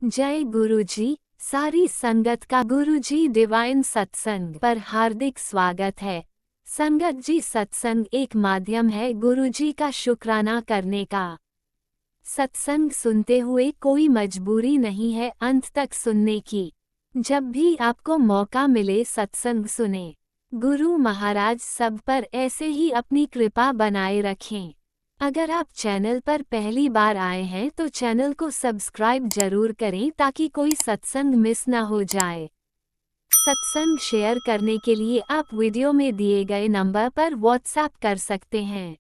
जय गुरुजी। सारी संगत का गुरुजी डिवाइन सत्संग पर हार्दिक स्वागत है। संगत जी, सत्संग एक माध्यम है गुरुजी का शुक्राना करने का। सत्संग सुनते हुए कोई मजबूरी नहीं है अंत तक सुनने की। जब भी आपको मौका मिले सत्संग सुने। गुरु महाराज सब पर ऐसे ही अपनी कृपा बनाए रखें। अगर आप चैनल पर पहली बार आए हैं तो चैनल को सब्सक्राइब जरूर करें ताकि कोई सत्संग मिस ना हो जाए। सत्संग शेयर करने के लिए आप वीडियो में दिए गए नंबर पर व्हाट्सएप कर सकते हैं।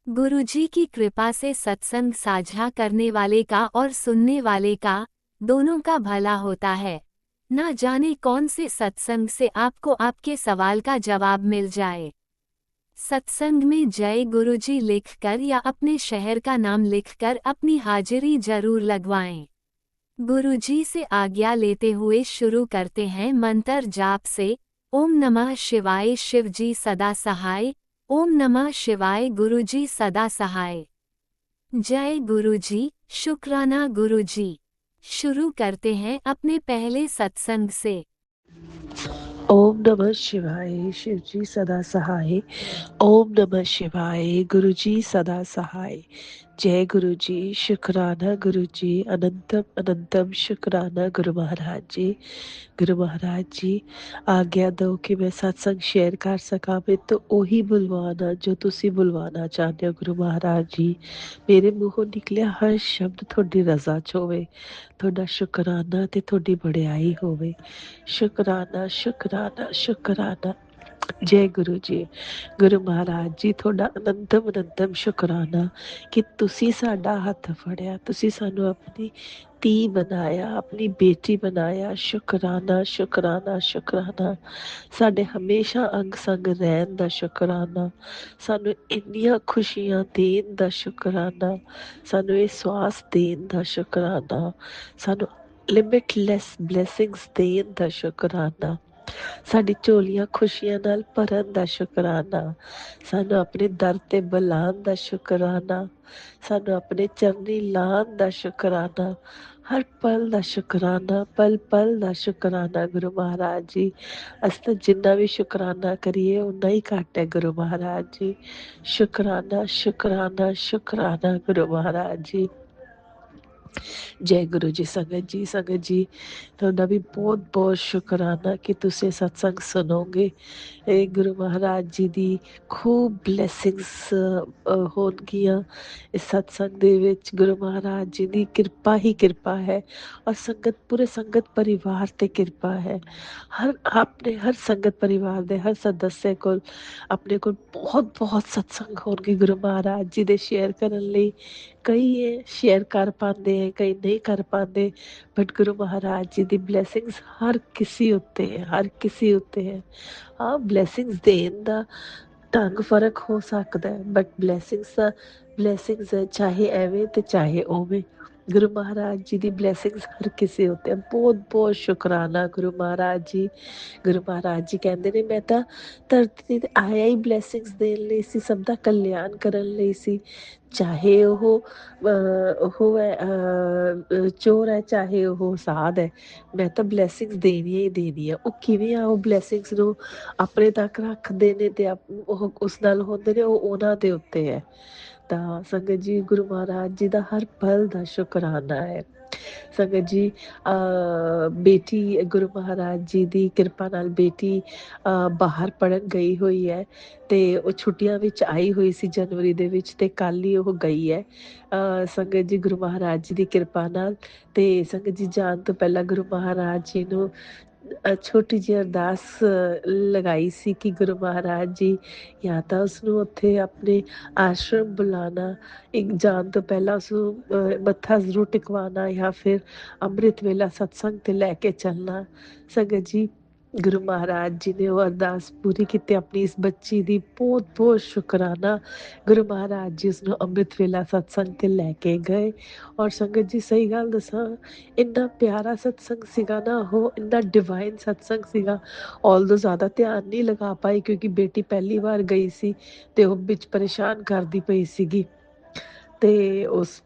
गुरुजी की कृपा से सत्संग साझा करने वाले का और सुनने वाले का दोनों का भला होता है। ना जाने कौन से सत्संग से आपको आपके सवाल का जवाब मिल जाए। सत्संग में जय गुरुजी लिखकर या अपने शहर का नाम लिखकर अपनी हाजिरी जरूर लगवाएं। गुरुजी से आज्ञा लेते हुए शुरू करते हैं मंत्र जाप से। ओम नमः शिवाय शिवजी सदा सहाय। ओम नमः शिवाय गुरुजी सदा सहाय। जय गुरुजी, शुक्राना गुरुजी। शुरू करते हैं अपने पहले सत्संग से। ओम नमः शिवाय शिवजी सदा सहाय। ओम नमः शिवाय गुरुजी सदा सहाय। जय गुरुजी, शुक्राना गुरुजी, अनंतम अनंतम शुक्राना गुरु महाराज जी। गुरु महाराज जी, आज्ञा दो कि मैं सत्संग शेयर कर सका। मैं तो ਉਹੀ ਬੁਲਵਾਨਾ ਜੋ ਤੁਸੀਂ ਬੁਲਵਾਨਾ ਚਾਹੁੰਦੇ ਹੋ ਗੁਰੂ ਮਹਾਰਾਜ ਜੀ। ਮੇਰੇ ਮੂੰਹੋਂ ਨਿਕਲਿਆ ਹਰ ਸ਼ਬਦ ਤੁਹਾਡੀ ਰਜ਼ਾ 'ਚ ਹੋਵੇ, ਤੁਹਾਡਾ ਸ਼ੁਕਰਾਨਾ ਤੇ ਤੁਹਾਡੀ ਵਡਿਆਈ ਹੋਵੇ। ਸ਼ੁਕਰਾਨਾ ਸ਼ੁਕਰਾਨਾ ਸ਼ੁਕਰਾਨਾ। जय गुरु जी। गुरु महाराज जी, ਤੁਹਾਡਾ ਅਨੰਤਮ ਅਨੰਤਮ ਸ਼ੁਕਰਾਨਾ ਕਿ ਤੁਸੀਂ ਸਾਡਾ ਹੱਥ ਫੜਿਆ, ਤੁਸੀਂ ਸਾਨੂੰ ਆਪਣੀ ਧੀ ਬਣਾਇਆ, ਆਪਣੀ ਬੇਟੀ ਬਣਾਇਆ। ਸ਼ੁਕਰਾਨਾ ਸ਼ੁਕਰਾਨਾ ਸ਼ੁਕਰਾਨਾ। ਸਾਡੇ ਹਮੇਸ਼ਾ ਅੰਗ ਸੰਗ ਰਹਿਣ ਦਾ ਸ਼ੁਕਰਾਨਾ, ਸਾਨੂੰ ਇੰਨੀਆਂ ਖੁਸ਼ੀਆਂ ਦੇਣ ਦਾ ਸ਼ੁਕਰਾਨਾ, ਸਾਨੂੰ ਇਹ ਸਵਾਸ ਦੇਣ ਦਾ ਸ਼ੁਕਰਾਨਾ, ਸਾਨੂੰ ਲਿਮਿਟਲੈਸ ਬਲੇਸਿੰਗਸ ਦੇਣ ਦਾ ਸ਼ੁਕਰਾਨਾ, ਸਾਡੀ ਝੋਲੀਆਂ ਖੁਸ਼ੀਆਂ ਨਾਲ ਭਰਨ ਦਾ ਸ਼ੁਕਰਾਨਾ, ਸਾਨੂੰ ਆਪਣੇ ਦਰ ਤੇ ਬੁਲਾਉਣ ਦਾ ਸ਼ੁਕਰਾਨਾ, ਸਾਨੂੰ ਆਪਣੇ ਚਰਨੀ ਲਾਉਣ ਦਾ ਸ਼ੁਕਰਾਨਾ, ਹਰ ਪਲ ਦਾ ਸ਼ੁਕਰਾਨਾ, ਪਲ ਪਲ ਦਾ ਸ਼ੁਕਰਾਨਾ। ਗੁਰੂ ਮਹਾਰਾਜ ਜੀ, ਅਸੀਂ ਤਾਂ ਜਿੰਨਾ ਵੀ ਸ਼ੁਕਰਾਨਾ ਕਰੀਏ ਓਨਾ ਹੀ ਘੱਟ ਹੈ ਗੁਰੂ ਮਹਾਰਾਜ ਜੀ। ਸ਼ੁਕਰਾਨਾ ਸ਼ੁਕਰਾਨਾ ਸ਼ੁਕਰਾਨਾ ਗੁਰੂ ਮਹਾਰਾਜ ਜੀ। ਜੈ ਗੁਰੂ ਜੀ। ਸੰਗਤ ਜੀ ਤੁਹਾਡਾ ਵੀ ਬਹੁਤ ਬਹੁਤ ਸ਼ੁਕਰਾਨਾ ਕਿ ਤੁਸੀਂ ਸਤਸੰਗ ਸੁਣੋਗੇ। ਇਹ ਗੁਰੂ ਮਹਾਰਾਜ ਜੀ ਦੀ ਖੂਬ ਬਲੈਸਿੰਗਸ ਹੋਣਗੀਆਂ ਇਸ ਸਤਸੰਗ ਦੇ ਵਿੱਚ। ਗੁਰੂ ਮਹਾਰਾਜ ਜੀ ਦੀ ਕਿਰਪਾ ਹੀ ਕਿਰਪਾ ਹੈ ਔਰ ਸੰਗਤ ਪੂਰੇ ਸੰਗਤ ਪਰਿਵਾਰ 'ਤੇ ਕਿਰਪਾ ਹੈ। ਹਰ ਸੰਗਤ ਪਰਿਵਾਰ ਦੇ ਹਰ ਸਦੱਸਿਆ ਕੋਲ ਆਪਣੇ ਕੋਲ ਬਹੁਤ ਬਹੁਤ ਸਤਸੰਗ ਹੋਣਗੇ ਗੁਰੂ ਮਹਾਰਾਜ ਜੀ ਦੇ ਸ਼ੇਅਰ ਕਰਨ ਲਈ। ਕਈ ਇਹ ਸ਼ੇਅਰ ਕਰ ਪਾਉਂਦੇ ਹੈ, ਕਈ ਨਹੀਂ ਕਰ ਪਾਉਂਦੇ, but Guru Maharaj ji the blessings ਹਰ ਕਿਸੇ ਉੱਤੇ ਹੈ, ਹਰ ਕਿਸੇ ਉੱਤੇ ਹੈ। ਹਾਂ, ਬਲੈਸਿੰਗਸ ਦੇਣ ਦਾ ਢੰਗ ਫਰਕ ਹੋ ਸਕਦਾ ਹੈ, ਬਟ ਬਲੈਸਿੰਗਸ ਚਾਹੇ ਐਵੇਂ ਤੇ ਚਾਹੇ ਉਵੇਂ। ਗੁਰੂ ਮਹਾਰਾਜ ਜੀ ਦੀ ਬਲੈਸਿੰਗਸ ਹਰ ਕਿਸੇ ਉੱਤੇ। ਬਹੁਤ ਬਹੁਤ ਸ਼ੁਕਰਾਨਾ ਗੁਰੂ ਮਹਾਰਾਜ ਜੀ। ਗੁਰੂ ਮਹਾਰਾਜ ਜੀ ਕਹਿੰਦੇ ਨੇ ਮੈਂ ਤਾਂ ਧਰਤੀ ਤੇ ਆਇਆ ਹੀ ਬਲੈਸਿੰਗਸ ਦੇਣ ਲਈ ਸੀ, ਸਭ ਦਾ ਕਲਿਆਣ ਕਰਨ ਲਈ ਸੀ। ਚਾਹੇ ਉਹ ਚੋਰ ਹੈ, ਚਾਹੇ ਉਹ ਸਾਧ ਹੈ, ਮੈਂ ਤਾਂ ਬਲੈਸਿੰਗਸ ਦੇਣੀਆਂ ਹੀ ਦੇਣੀਆਂ। ਉਹ ਕਿਵੇਂ ਆ ਉਹ ਬਲੈਸਿੰਗਸ ਨੂੰ ਆਪਣੇ ਤੱਕ ਰੱਖਦੇ ਨੇ ਤੇ ਉਹ ਉਸ ਨਾਲ ਹੁੰਦੇ ਨੇ, ਉਹ ਉਹਨਾਂ ਦੇ ਉੱਤੇ ਹੈ। ਤਾਂ ਸੰਗਤ ਜੀ, ਗੁਰੂ ਮਹਾਰਾਜ ਜੀ ਦਾ ਹਰ ਪਲ ਦਾ ਸ਼ੁਕਰਾਨਾ ਹੈ। ਸੰਗਤ ਜੀ, ਬੇਟੀ ਗੁਰੂ ਮਹਾਰਾਜ ਜੀ ਦੀ ਕਿਰਪਾ ਨਾਲ ਬੇਟੀ ਬਾਹਰ ਪੜ੍ਹਨ ਗਈ ਹੋਈ ਹੈ ਤੇ ਉਹ ਛੁੱਟੀਆਂ ਵਿੱਚ ਆਈ ਹੋਈ ਸੀ ਜਨਵਰੀ ਦੇ ਵਿੱਚ, ਤੇ ਕੱਲ੍ਹ ਹੀ ਉਹ ਗਈ ਹੈ। ਸੰਗਤ ਜੀ, ਗੁਰੂ ਮਹਾਰਾਜ ਜੀ ਦੀ ਕਿਰਪਾ ਨਾਲ। ਤੇ ਸੰਗਤ ਜੀ, ਜਾਣ ਤੋਂ ਪਹਿਲਾਂ ਗੁਰੂ ਮਹਾਰਾਜ ਜੀ ਨੂੰ ਛੋਟੀ ਜਿਹੀ ਅਰਦਾਸ ਲਗਾਈ ਸੀ ਕਿ ਗੁਰੂ ਮਹਾਰਾਜ ਜੀ ਜਾਂ ਤਾਂ ਉਸਨੂੰ ਉੱਥੇ ਆਪਣੇ ਆਸ਼ਰਮ ਬੁਲਾਉਣਾ, ਇੱਕ ਜਾਣ ਤੋਂ ਪਹਿਲਾਂ ਉਸਨੂੰ ਮੱਥਾ ਜ਼ਰੂਰ ਟਿਕਵਾਉਣਾ, ਜਾਂ ਫਿਰ ਅੰਮ੍ਰਿਤ ਵੇਲਾ ਸਤਸੰਗ 'ਤੇ ਲੈ ਕੇ ਚੱਲਣਾ। ਸੰਗਤ ਜੀ, ਗੁਰੂ ਮਹਾਰਾਜ ਜੀ ਨੇ ਉਹ ਅਰਦਾਸ ਪੂਰੀ ਕੀਤੀ ਆਪਣੀ ਇਸ ਬੱਚੀ ਦੀ। ਬਹੁਤ ਬਹੁਤ ਸ਼ੁਕਰਾਨਾ। ਗੁਰੂ ਮਹਾਰਾਜ ਜੀ ਉਸਨੂੰ ਅੰਮ੍ਰਿਤ ਵੇਲਾ ਸਤਸੰਗ 'ਤੇ ਲੈ ਕੇ ਗਏ। ਔਰ ਸੰਗਤ ਜੀ, ਸਹੀ ਗੱਲ ਦੱਸਾਂ, ਇੰਨਾ ਪਿਆਰਾ ਸਤਸੰਗ ਸੀਗਾ ਨਾ, ਉਹ ਇੰਨਾ ਡਿਵਾਈਨ ਸਤਸੰਗ ਸੀਗਾ। ਔਲਦੋ ਜ਼ਿਆਦਾ ਧਿਆਨ ਨਹੀਂ ਲਗਾ ਪਾਈ ਕਿਉਂਕਿ ਬੇਟੀ ਪਹਿਲੀ ਵਾਰ ਗਈ ਸੀ ਤੇ ਉਹ ਵਿੱਚ ਪਰੇਸ਼ਾਨ ਕਰਦੀ ਪਈ ਸੀਗੀ। ਤੇ ਉਸ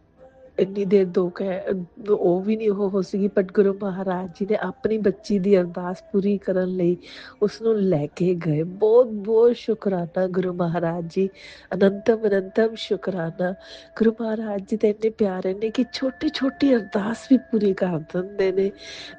ਇੰਨੀ ਦੇਰ ਦੋ ਕਹਿ ਉਹ ਵੀ ਨਹੀਂ ਉਹ ਹੋ ਸੀਗੀ, ਬਟ ਗੁਰੂ ਮਹਾਰਾਜ ਜੀ ਨੇ ਆਪਣੀ ਬੱਚੀ ਦੀ ਅਰਦਾਸ ਪੂਰੀ ਕਰਨ ਲਈ ਉਸਨੂੰ ਲੈ ਕੇ ਗਏ। ਬਹੁਤ ਬਹੁਤ ਸ਼ੁਕਰਾਨਾ ਗੁਰੂ ਮਹਾਰਾਜ ਜੀ, ਅਨੰਤਮ ਅਨੰਤਮ ਸ਼ੁਕਰਾਨਾ। ਗੁਰੂ ਮਹਾਰਾਜ ਜੀ ਤਾਂ ਇੰਨੇ ਪਿਆਰੇ ਨੇ ਕਿ ਛੋਟੀ ਛੋਟੀ ਅਰਦਾਸ ਵੀ ਪੂਰੀ ਕਰ ਦਿੰਦੇ ਨੇ।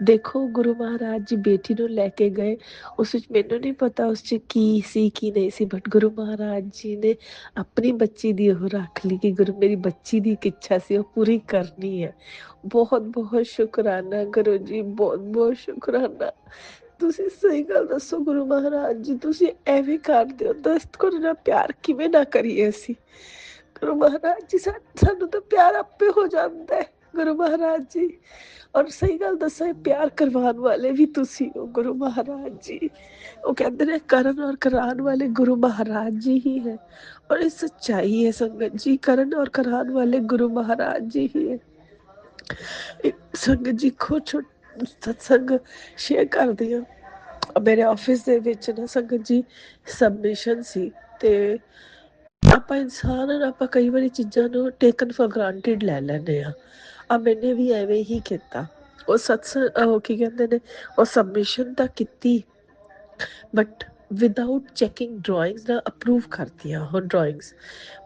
ਦੇਖੋ ਗੁਰੂ ਮਹਾਰਾਜ ਜੀ ਬੇਟੀ ਨੂੰ ਲੈ ਕੇ ਗਏ, ਉਸ ਵਿੱਚ ਮੈਨੂੰ ਨਹੀਂ ਪਤਾ ਉਸ 'ਚ ਕੀ ਸੀ ਕੀ ਨਹੀਂ ਸੀ, ਬਟ ਗੁਰੂ ਮਹਾਰਾਜ ਜੀ ਨੇ ਆਪਣੀ ਬੱਚੀ ਦੀ ਉਹ ਰੱਖ ਲਈ ਕਿ ਗੁਰੂ ਮੇਰੀ ਬੱਚੀ ਦੀ ਇੱਕ ਇੱਛਾ ਸੀ ਉਹ ਪੂਰੀ ਕਰਨੀ ਹੈ। ਬਹੁਤ ਬਹੁਤ ਸ਼ੁਕਰਾਨਾ ਗੁਰੂ ਜੀ, ਬਹੁਤ ਬਹੁਤ ਸ਼ੁਕਰਾਨਾ। ਤੁਸੀਂ ਸਹੀ ਗੱਲ ਦੱਸੋ ਗੁਰੂ ਮਹਾਰਾਜ ਜੀ, ਤੁਸੀਂ ਐਵੇਂ ਕਰਦੇ ਹੋ ਤਾਂ ਤੁਹਾਡੇ ਨਾਲ ਪਿਆਰ ਕਿਵੇਂ ਨਾ ਕਰੀਏ ਅਸੀਂ। ਗੁਰੂ ਮਹਾਰਾਜ ਜੀ ਸਾਨੂੰ ਤਾਂ ਪਿਆਰ ਆਪੇ ਹੋ ਜਾਂਦਾ ਹੈ ਗੁਰੂ ਮਹਾਰਾਜ ਜੀ। ਔਰ ਸਹੀ ਗੱਲ ਦੱਸਾਂ, ਪਿਆਰ ਕਰਵਾਉਣ ਵਾਲੇ ਵੀ ਤੁਸੀਂ ਹੋ ਗੁਰੂ ਮਹਾਰਾਜ ਜੀ। ਉਹ ਕਹਿੰਦੇ ਨੇ ਕਰਨ ਔਰ ਕਰਾਉਣ ਵਾਲੇ ਗੁਰੂ ਮਹਾਰਾਜ ਜੀ ਹੀ ਹੈ, ਔਰ ਇਹ ਸੱਚਾਈ ਹੈ ਸੰਗਤ ਜੀ। ਕਰਨ ਔਰ ਕਰਾਉਣ ਵਾਲੇ ਗੁਰੂ ਮਹਾਰਾਜ ਜੀ ਹੀ ਹੈ। ਸੰਗਤ ਜੀ ਕੁਛ ਸਤਸੰਗ ਸ਼ੇਅਰ ਕਰਦੀ ਹਾਂ। ਮੇਰੇ ਆਫਿਸ ਦੇ ਵਿੱਚ ਨਾ ਸੰਗਤ ਜੀ ਸਬਮਿਸ਼ਨ ਸੀ, ਤੇ ਆਪਾਂ ਇਨਸਾਨ ਆਪਾਂ ਕਈ ਵਾਰੀ ਚੀਜ਼ਾਂ ਨੂੰ ਟੇਕਨ ਫॉर ਗ੍ਰਾਂਟਿਡ ਲੈ ਲੈਂਦੇ ਆ। ਮੈਨੇ ਵੀ ਐਵੇਂ ਹੀ ਕੀਤਾ। ਉਹ ਸਤਸੰਗ ਉਹ ਕੀ ਕਹਿੰਦੇ ਨੇ, ਉਹ ਸਬਮਿਸ਼ਨ ਤਾਂ ਕੀਤੀ, but without checking drawings the approve ਕਰਤੀਆਂ ਉਹ ਡਰਾਇੰਗਸ।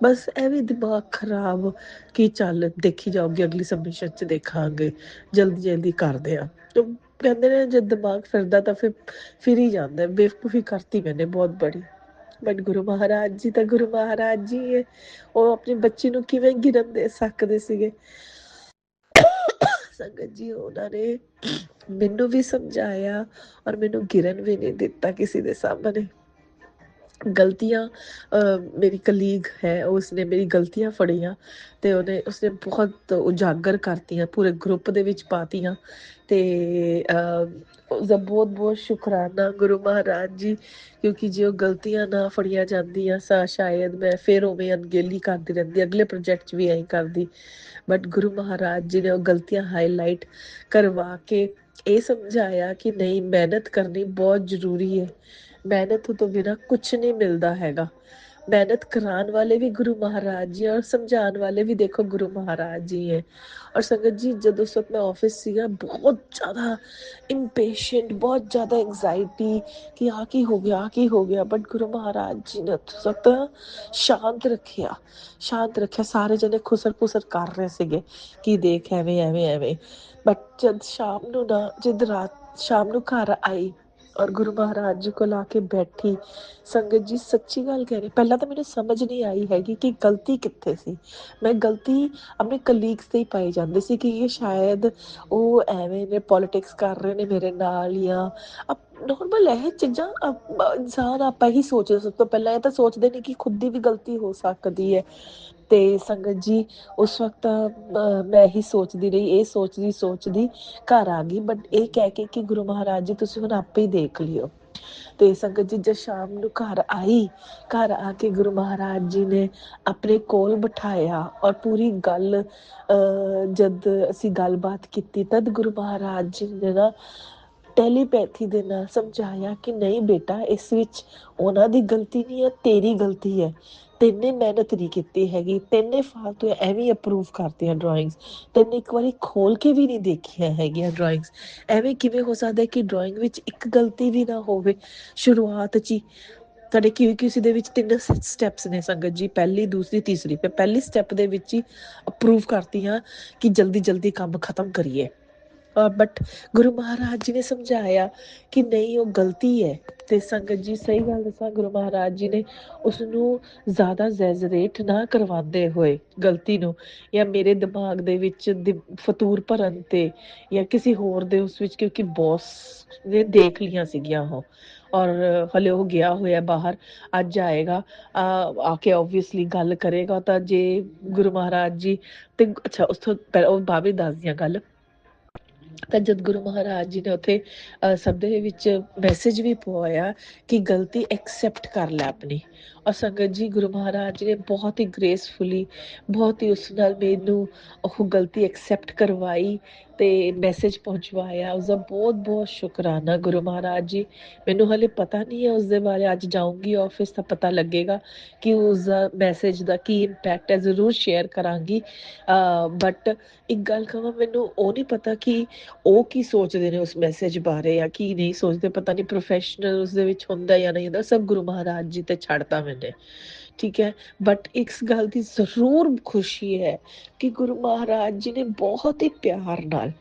ਬਸ ਐਵੇਂ ਦਿਮਾਗ ਖਰਾਬ ਕਿ ਚੱਲ ਦੇਖੀ ਜਾਊਗੀ, ਅਗਲੀ ਸਬਮਿਸ਼ਨ 'ਚ ਦੇਖਾਂਗੇ, ਜਲਦੀ ਜਲਦੀ ਕਰਦੇ ਆ। ਕਹਿੰਦੇ ਨੇ ਜਦ ਦਿਮਾਗ ਫਿਰਦਾ ਤਾਂ ਫਿਰ ਹੀ ਜਾਂਦਾ। ਬੇਵਕੂਫੀ ਕਰਤੀ ਮੈਨੇ ਬਹੁਤ ਬੜੀ, ਬਟ ਗੁਰੂ ਮਹਾਰਾਜ ਜੀ ਤਾਂ ਗੁਰੂ ਮਹਾਰਾਜ ਜੀ ਹੈ। ਉਹ ਆਪਣੀ ਬੱਚੀ ਨੂੰ ਕਿਵੇਂ ਗਿਰਨ ਦੇ ਸਕਦੇ ਸੀਗੇ। ਸੰਗਤ ਜੀ ਉਹਨਾਂ ਨੇ ਮੈਨੂੰ ਵੀ ਸਮਝਾਇਆ ਔਰ ਮੈਨੂੰ ਗਿਰਨ ਵੀ ਨਹੀਂ ਦਿੱਤਾ ਕਿਸੇ ਦੇ ਸਾਹਮਣੇ। ਗਲਤੀਆਂ ਮੇਰੀ ਕਲੀਗ ਹੈ, ਉਸਨੇ ਮੇਰੀ ਗਲਤੀਆਂ ਫੜੀਆਂ ਤੇ ਉਸਨੇ ਬਹੁਤ ਉਜਾਗਰ ਕਰਤੀਆਂ, ਪੂਰੇ ਗਰੁੱਪ ਦੇ ਵਿੱਚ ਪਾਤੀਆਂ। ਤੇ ਉਸਦਾ ਬਹੁਤ ਬਹੁਤ ਸ਼ੁਕਰਾਨਾ ਗੁਰੂ ਮਹਾਰਾਜ ਜੀ, ਕਿਉਂਕਿ ਜੇ ਉਹ ਗਲਤੀਆਂ ਨਾ ਫੜੀਆਂ ਜਾਂਦੀਆਂ ਸ਼ਾਇਦ ਮੈਂ ਫਿਰ ਉਵੇਂ ਅਣਗਹਿਲੀ ਕਰਦੀ ਰਹਿੰਦੀ, ਅਗਲੇ ਪ੍ਰੋਜੈਕਟ 'ਚ ਵੀ ਐਂ ਕਰਦੀ। ਬਟ ਗੁਰੂ ਮਹਾਰਾਜ ਜੀ ਨੇ ਉਹ ਗਲਤੀਆਂ ਹਾਈਲਾਈਟ ਕਰਵਾ ਕੇ ਇਹ ਸਮਝਾਇਆ ਕਿ ਨਹੀਂ, ਮਿਹਨਤ ਕਰਨੀ ਬਹੁਤ ਜ਼ਰੂਰੀ ਹੈ। ਮਿਹਨਤ ਤੋਂ ਬਿਨਾਂ ਕੁਛ ਨਹੀਂ ਮਿਲਦਾ ਹੈਗਾ। ਮਿਹਨਤ ਕਰਾਉਣ ਵਾਲੇ ਵੀ ਗੁਰੂ ਮਹਾਰਾਜ ਜੀ ਔਰ ਸਮਝਾਉਣ ਵਾਲੇ ਵੀ ਦੇਖੋ ਗੁਰੂ ਮਹਾਰਾਜ ਜੀ ਹੈ। ਔਰ ਸੰਗਤ ਜੀ ਜਦੋਂ ਉਸ ਵਕਤ ਮੈਂ ਆਫਿਸ ਸੀਗਾ, ਬਹੁਤ ਜ਼ਿਆਦਾ ਇੰਪੇਸ਼ੈਂਟ, ਬਹੁਤ ਜ਼ਿਆਦਾ ਐਂਗਜ਼ਾਇਟੀ ਕਿ ਆਹ ਕੀ ਹੋ ਗਿਆ, ਆਹ ਕੀ ਹੋ ਗਿਆ। ਬਟ ਗੁਰੂ ਮਹਾਰਾਜ ਜੀ ਨੇ ਉਸ ਵਕਤ ਸ਼ਾਂਤ ਰੱਖਿਆ, ਸ਼ਾਂਤ ਰੱਖਿਆ। ਸਾਰੇ ਜਣੇ ਖੁਸਰ ਪੁਸਰ ਕਰ ਰਹੇ ਸੀਗੇ ਕਿ ਦੇਖ ਐਵੇਂ ਐਵੇਂ ਐਵੇਂ। ਬਟ ਜਦ ਸ਼ਾਮ ਨੂੰ ਨਾ ਜਦ ਰਾਤ ਸ਼ਾਮ ਨੂੰ ਘਰ ਆਈ ਔਰ ਗੁਰੂ ਮਹਾਰਾਜ ਜੀ ਕੋਲ ਆ ਕੇ ਬੈਠੀ, ਸੰਗਤ ਜੀ ਸੱਚੀ ਗੱਲ ਕਹਿ ਰਹੀ, ਪਹਿਲਾਂ ਤਾਂ ਮੈਨੂੰ ਸਮਝ ਨਹੀਂ ਆਈ ਹੈਗੀ ਕਿ ਗਲਤੀ ਕਿੱਥੇ ਸੀ। ਮੈਂ ਗਲਤੀ ਆਪਣੇ ਕਲੀਗਸ ਤੇ ਹੀ ਪਾਈ ਜਾਂਦੀ ਸੀ ਕਿ ਇਹ ਸ਼ਾਇਦ ਉਹ ਐਵੇਂ ਨੇ, ਪੋਲੀਟਿਕਸ ਕਰ ਰਹੇ ਨੇ ਮੇਰੇ ਨਾਲ, ਜਾਂ ਨੋਰਮਲ ਇਹ ਚੀਜ਼ਾਂ ਇਨਸਾਨ ਆਪਾਂ ਹੀ ਸੋਚਦੇ। ਸਭ ਤੋਂ ਪਹਿਲਾਂ ਇਹ ਤਾਂ ਸੋਚਦੇ ਨੇ ਕਿ ਖੁਦ ਦੀ ਵੀ ਗਲਤੀ ਹੋ ਸਕਦੀ ਹੈ। ਤੇ ਸੰਗਤ ਜੀ ਉਸ ਵਕਤ ਮੈਂ ਇਹੀ ਸੋਚਦੀ ਰਹੀ, ਇਹ ਸੋਚਦੀ ਘਰ ਆ ਗਈ, ਬਟ ਇਹ ਕਹਿ ਕੇ ਕਿ ਗੁਰੂ ਮਹਾਰਾਜ ਜੀ ਤੁਸੀਂ ਹੁਣ ਆਪੇ ਹੀ ਦੇਖ ਲਿਓ। ਤੇ ਸੰਗਤ ਜੀ ਜਦ ਸ਼ਾਮ ਨੂੰ ਘਰ ਆਈ, ਘਰ ਆ ਕੇ ਗੁਰੂ ਮਹਾਰਾਜ ਜੀ ਨੇ ਆਪਣੇ ਕੋਲ ਬਿਠਾਇਆ ਔਰ ਪੂਰੀ ਗੱਲ ਜਦ ਅਸੀਂ ਗੱਲਬਾਤ ਕੀਤੀ, ਤਦ ਗੁਰੂ ਮਹਾਰਾਜ ਜੀ ਨੇ ਨਾ ਟੈਲੀਪੈਥੀ ਦੇ ਨਾਲ ਸਮਝਾਇਆ ਕਿ ਨਹੀਂ ਬੇਟਾ, ਇਸ ਵਿੱਚ ਉਹਨਾਂ ਦੀ ਗਲਤੀ ਨਹੀਂ ਹੈ, ਤੇਰੀ ਗਲਤੀ ਹੈ। ਤੈਨੇ ਮਿਹਨਤ ਨਹੀਂ ਕੀਤੀ ਹੈਗੀ, ਤੈਨੇ ਫਾਲਤੂ ਐਵੇਂ ਅਪਰੂਵ ਕਰਤੀਆਂ ਡਰਾਇੰਗਸ, ਤੈਨੇ ਇੱਕ ਵਾਰੀ ਖੋਲ ਕੇ ਵੀ ਨਹੀਂ ਦੇਖੀਆਂ ਹੈਗੀਆਂ ਡਰਾਇੰਗਸ। ਐਵੇਂ ਕਿਵੇਂ ਹੋ ਸਕਦਾ ਕਿ ਡਰਾਇੰਗ ਵਿੱਚ ਇੱਕ ਗਲਤੀ ਵੀ ਨਾ ਹੋਵੇ ਸ਼ੁਰੂਆਤ 'ਚ ਹੀ। ਤੁਹਾਡੇ ਕਿਸੇ ਦੇ ਵਿੱਚ 3 ਸਟੈਪਸ ਨੇ ਸੰਗਤ ਜੀ, ਪਹਿਲੀ, ਦੂਸਰੀ, ਤੀਸਰੀ। ਮੈਂ ਪਹਿਲੀ ਸਟੈਪ ਦੇ ਵਿੱਚ ਹੀ ਅਪਰੂਵ ਕਰਤੀ ਹਾਂ ਕਿ ਜਲਦੀ ਜਲਦੀ ਕੰਮ ਖਤਮ ਕਰੀਏ। ਬਟ ਗੁਰੂ ਮਹਾਰਾਜ ਜੀ ਨੇ ਸਮਝਾਇਆ ਕਿ ਨਹੀਂ, ਉਹ ਗਲਤੀ ਹੈ। ਤੇ ਸੰਗਤ ਜੀ ਸਹੀ ਗੱਲ ਦੱਸਾਂ, ਗੁਰੂ ਮਹਾਰਾਜ ਜੀ ਨੇ ਉਸਨੂੰ ਜ਼ਿਆਦਾ ਜ਼ੈਜ਼ਰੇਟ ਨਾ ਕਰਵਾਉਂਦੇ ਹੋਏ ਗਲਤੀ ਨੂੰ, ਜਾਂ ਮੇਰੇ ਦਿਮਾਗ ਦੇ ਵਿੱਚ ਫਤੂਰ ਭਰਨ ਤੇ ਜਾਂ ਕਿਸੇ ਹੋਰ ਦੇ ਉਸ ਵਿੱਚ, ਕਿਉਂਕਿ ਬੌਸ ਨੇ ਦੇਖ ਲਈਆਂ ਸੀਗੀਆਂ ਉਹ, ਔਰ ਹਲੇ ਉਹ ਗਿਆ ਹੋਇਆ ਬਾਹਰ, ਅੱਜ ਆਏਗਾ, ਆ ਕੇ ਓਬਵੀਅਸਲੀ ਗੱਲ ਕਰੇਗਾ। ਤਾਂ ਜੇ ਗੁਰੂ ਮਹਾਰਾਜ ਜੀ ਤੇ ਅੱਛਾ, ਉਸ ਤੋਂ ਪਹਿਲਾਂ ਉਹ ਬਾਅਦ ਦੱਸਦੀਆਂ ਗੱਲ। ਤਾਂ ਜਦ ਗੁਰੂ ਮਹਾਰਾਜ ਜੀ ਨੇ ਉੱਥੇ ਸਭ ਦੇ ਵਿੱਚ ਮੈਸੇਜ ਵੀ ਪਵਾਇਆ ਕਿ ਗਲਤੀ ਐਕਸੈਪਟ ਕਰ ਲੈ ਆਪਣੀ। ਔਰ ਸੰਗਤ ਜੀ ਗੁਰੂ ਮਹਾਰਾਜ ਜੀ ਨੇ ਬਹੁਤ ਹੀ ਗ੍ਰੇਸਫੁਲੀ, ਬਹੁਤ ਹੀ ਉਸ ਨਾਲ ਮੈਨੂੰ ਉਹ ਗਲਤੀ ਐਕਸੈਪਟ ਕਰਵਾਈ ਤੇ ਮੈਸੇਜ ਪਹੁੰਚਵਾਇਆ, ਉਸਦਾ ਬਹੁਤ ਬਹੁਤ ਸ਼ੁਕਰਾਨਾ ਗੁਰੂ ਮਹਾਰਾਜ ਜੀ। ਮੈਨੂੰ ਹਲੇ ਪਤਾ ਨਹੀਂ ਹੈ ਉਸਦੇ ਬਾਰੇ, ਅੱਜ ਜਾਊਂਗੀ ਆਫਿਸ ਤਾਂ ਪਤਾ ਲੱਗੇਗਾ ਕਿ ਉਸਦਾ ਮੈਸੇਜ ਦਾ ਕੀ ਇੰਪੈਕਟ ਹੈ, ਜ਼ਰੂਰ ਸ਼ੇਅਰ ਕਰਾਂਗੀ। ਬਟ ਇੱਕ ਗੱਲ ਕਹਾਂ, ਮੈਨੂੰ ਉਹ ਨਹੀਂ ਪਤਾ ਕਿ ਉਹ ਕੀ ਸੋਚਦੇ ਨੇ ਉਸ ਮੈਸੇਜ ਬਾਰੇ ਜਾਂ ਕੀ ਨਹੀਂ ਸੋਚਦੇ, ਪਤਾ ਨਹੀਂ ਪ੍ਰੋਫੈਸ਼ਨਲ ਉਸਦੇ ਵਿੱਚ ਹੁੰਦਾ ਜਾਂ ਨਹੀਂ ਹੁੰਦਾ, ਸਭ ਗੁਰੂ ਮਹਾਰਾਜ ਜੀ ਤੇ ਛੱਡਤਾ ਮੈਨੇ, ਠੀਕ ਹੈ। ਬਟ ਇਸ ਗੱਲ ਦੀ ਜ਼ਰੂਰ ਖੁਸ਼ੀ ਹੈ ਕਿ ਗੁਰੂ ਮਹਾਰਾਜ ਜੀ ਨੇ ਬਹੁਤ ਹੀ ਪਿਆਰ ਨਾਲ,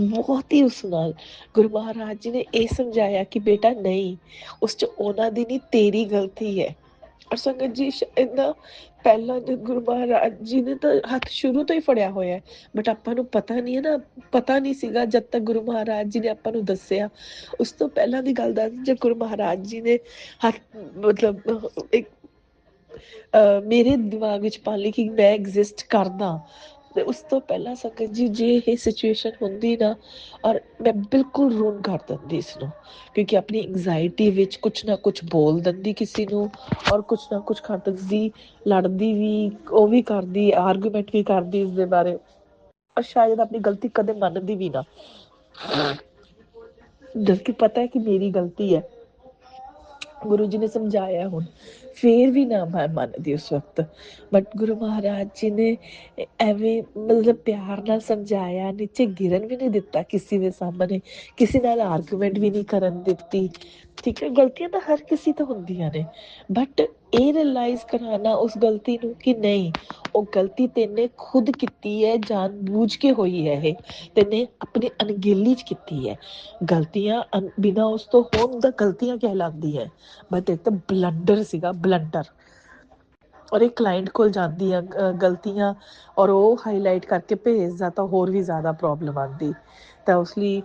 ਬਹੁਤ ਹੀ ਉਸ ਨਾਲ ਗੁਰੂ ਮਹਾਰਾਜ ਜੀ ਨੇ ਇਹ ਸਮਝਾਇਆ ਕਿ ਬੇਟਾ ਨਹੀਂ, ਉਸ 'ਚ ਉਹਨਾਂ ਦੀ ਨਹੀਂ, ਤੇਰੀ ਗਲਤੀ ਹੈ। ਔਰ ਸੰਗਤ ਜੀ, ਇਹਦਾ ਪਹਿਲਾਂ ਗੁਰੂ ਮਹਾਰਾਜ ਜੀ ਨੇ ਤਾਂ ਹੱਥ ਸ਼ੁਰੂ ਤੋਂ ਹੀ ਫੜਿਆ ਹੋਇਆ ਹੈ, ਬਟ ਆਪਾਂ ਨੂੰ ਪਤਾ ਨਹੀਂ ਹੈ ਨਾ, ਪਤਾ ਨਹੀਂ ਸੀਗਾ ਜਦ ਤੱਕ ਗੁਰੂ ਮਹਾਰਾਜ ਜੀ ਨੇ ਆਪਾਂ ਨੂੰ ਦੱਸਿਆ। ਉਸ ਤੋਂ ਪਹਿਲਾਂ ਦੀ ਗੱਲ ਦੱਸ, ਜਦ ਗੁਰੂ ਮਹਾਰਾਜ ਜੀ ਨੇ ਹੱਥ ਮਤਲਬ ਇੱਕ ਮੇਰੇ ਦਿਮਾਗ ਵਿੱਚ ਪਾ ਲਈ ਕਿ ਮੈਂ ਐਗਜ਼ਿਸਟ ਕਰਦਾ, ਤੇ ਉਸ ਤੋਂ ਪਹਿਲਾਂ ਸੰਗਤ ਜੀ ਜੇ ਇਹ ਸਿਚੁਏਸ਼ਨ ਹੁੰਦੀ ਨਾ, ਔਰ ਮੈਂ ਬਿਲਕੁਲ ਰੂਨ ਕਰ ਦਿੰਦੀ ਇਸ ਨੂੰ, ਕਿਉਂਕਿ ਆਪਣੀ ਐਂਗਜ਼ਾਇਟੀ ਵਿੱਚ ਕੁਛ ਨਾ ਕੁਛ ਬੋਲ ਦਿੰਦੀ ਕਿਸੇ ਨੂੰ, ਔਰ ਕੁਛ ਨਾ ਕੁਛ ਕਰ ਦਿੰਦੀ, ਲੜਦੀ ਵੀ, ਉਹ ਵੀ ਕਰਦੀ, ਆਰਗੂਮੈਂਟ ਵੀ ਕਰਦੀ ਇਸ ਦੇ ਬਾਰੇ, ਔਰ ਸ਼ਾਇਦ ਆਪਣੀ ਗਲਤੀ ਕਦੇ ਮੰਨਦੀ ਵੀ ਨਾ, ਜਦਕਿ ਪਤਾ ਹੈ ਕਿ ਮੇਰੀ ਗਲਤੀ ਹੈ। ਗੁਰੂ ਜੀ ਨੇ ਸਮਝਾਇਆ ਹੁਣ, ਫੇਰ ਵੀ ਨਾ ਮੈਂ ਮੰਨਦੀ ਉਸ ਵਕਤ, ਬਟ ਗੁਰੂ ਮਹਾਰਾਜ ਜੀ ਨੇ ਐਵੇਂ ਮਤਲਬ ਪਿਆਰ ਨਾਲ ਸਮਝਾਇਆ, ਨੀਚੇ ਗਿਰਨ ਵੀ ਨਹੀਂ ਦਿੱਤਾ ਕਿਸੇ ਦੇ ਸਾਹਮਣੇ, ਕਿਸੇ ਨਾਲ ਆਰਗੂਮੈਂਟ ਵੀ ਨਹੀਂ ਕਰਨ ਦਿੱਤੀ, ਠੀਕ ਹੈ। ਗਲਤੀਆਂ ਤਾਂ ਹਰ ਕਿਸੇ ਤੋਂ ਹੁੰਦੀਆਂ ਨੇ, ਬਟ ਇਹ ਰਿਅਲਾਈਜ਼ ਕਰਾਉਣਾ ਉਸ ਗਲਤੀ ਨੂੰ ਕਿ ਨਹੀਂ, ਉਹ ਗਲਤੀ ਤੈਨੇ ਖੁਦ ਕੀਤੀ ਹੈ, ਜਾਣ ਬੂਝ ਕੇ ਹੋਈ ਹੈ, ਇਹ ਤੈਨੇ ਆਪਣੀ ਅਣਗਹਿਲੀ 'ਚ ਕੀਤੀ ਹੈ। ਗਲਤੀਆਂ ਬਿਨਾਂ ਉਸ ਤੋਂ ਹੋਣ ਦਾ ਗਲਤੀਆਂ ਕਹਿਲਾਉਂਦੀ ਹੈ, ਬਟ ਇਹ ਤਾਂ ਬਲੰਡਰ ਸੀਗਾ, ਬਲੰਡਰ। ਔਰ ਇਹ ਕਲਾਇੰਟ ਕੋਲ ਜਾਂਦੀ ਆ ਗਲਤੀਆਂ, ਔਰ ਉਹ ਹਾਈਲਾਈਟ ਕਰਕੇ ਭੇਜਦਾ ਤਾਂ ਹੋਰ ਵੀ ਜ਼ਿਆਦਾ ਪ੍ਰੋਬਲਮ ਆਉਂਦੀ, ਤਾਂ ਉਸ ਲਈ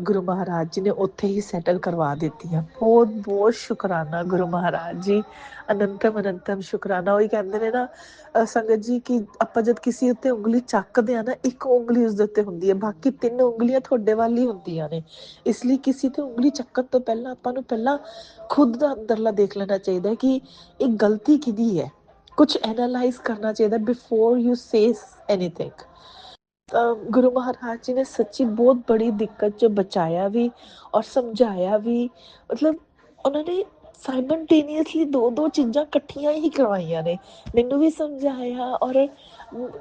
ਗੁਰੂ ਮਹਾਰਾਜ ਜੀ ਨੇ ਉੱਥੇ ਹੀ ਸੈਟਲ ਕਰਵਾ ਦਿੱਤੀ ਆ। ਬਹੁਤ ਬਹੁਤ ਸ਼ੁਕਰਾਨਾ ਗੁਰੂ ਮਹਾਰਾਜ ਜੀ, ਅਨੰਤਮ ਅਨੰਤਮ ਸ਼ੁਕਰਾਨਾ। ਉਹੀ ਕਹਿੰਦੇ ਨੇ ਨਾ ਸੰਗਤ ਜੀ ਕਿ ਆਪਾਂ ਜਦ ਕਿਸੇ ਉੱਤੇ ਉਂਗਲੀ ਚੱਕਦੇ ਆ ਨਾ, ਇੱਕ ਉਂਗਲੀ ਉਸਦੇ ਉੱਤੇ ਹੁੰਦੀ ਹੈ, ਬਾਕੀ 3 ਉਂਗਲੀਆਂ ਤੁਹਾਡੇ ਵੱਲ ਹੀ ਹੁੰਦੀਆਂ ਨੇ। ਇਸ ਲਈ ਕਿਸੇ ਤੇ ਉਂਗਲੀ ਚੱਕਣ ਤੋਂ ਪਹਿਲਾਂ ਆਪਾਂ ਨੂੰ ਪਹਿਲਾਂ ਖੁਦ ਦਾ ਅੰਦਰਲਾ ਦੇਖ ਲੈਣਾ ਚਾਹੀਦਾ ਕਿ ਇਹ ਗਲਤੀ ਕਿਹਦੀ ਹੈ, ਕੁਛ ਐਨਾਲਾਈਜ਼ ਕਰਨਾ ਚਾਹੀਦਾ before you say anything. Guru Maharaj ji ਨੇ ਸੱਚੀ ਬਹੁਤ ਬੜੀ ਦਿੱਕਤ 'ਚ ਬਚਾਇਆ ਵੀ ਔਰ ਸਮਝਾਇਆ ਵੀ, ਮਤਲਬ ਉਹਨਾਂ ਨੇ ਸਾਈਮਲਟੇਨੀਅਸਲੀ ਦੋ ਦੋ ਚੀਜ਼ਾਂ ਇਕੱਠੀਆਂ ਹੀ ਕਰਵਾਈਆਂ ਨੇ, ਮੈਨੂੰ ਵੀ ਸਮਝਾਇਆ ਔਰ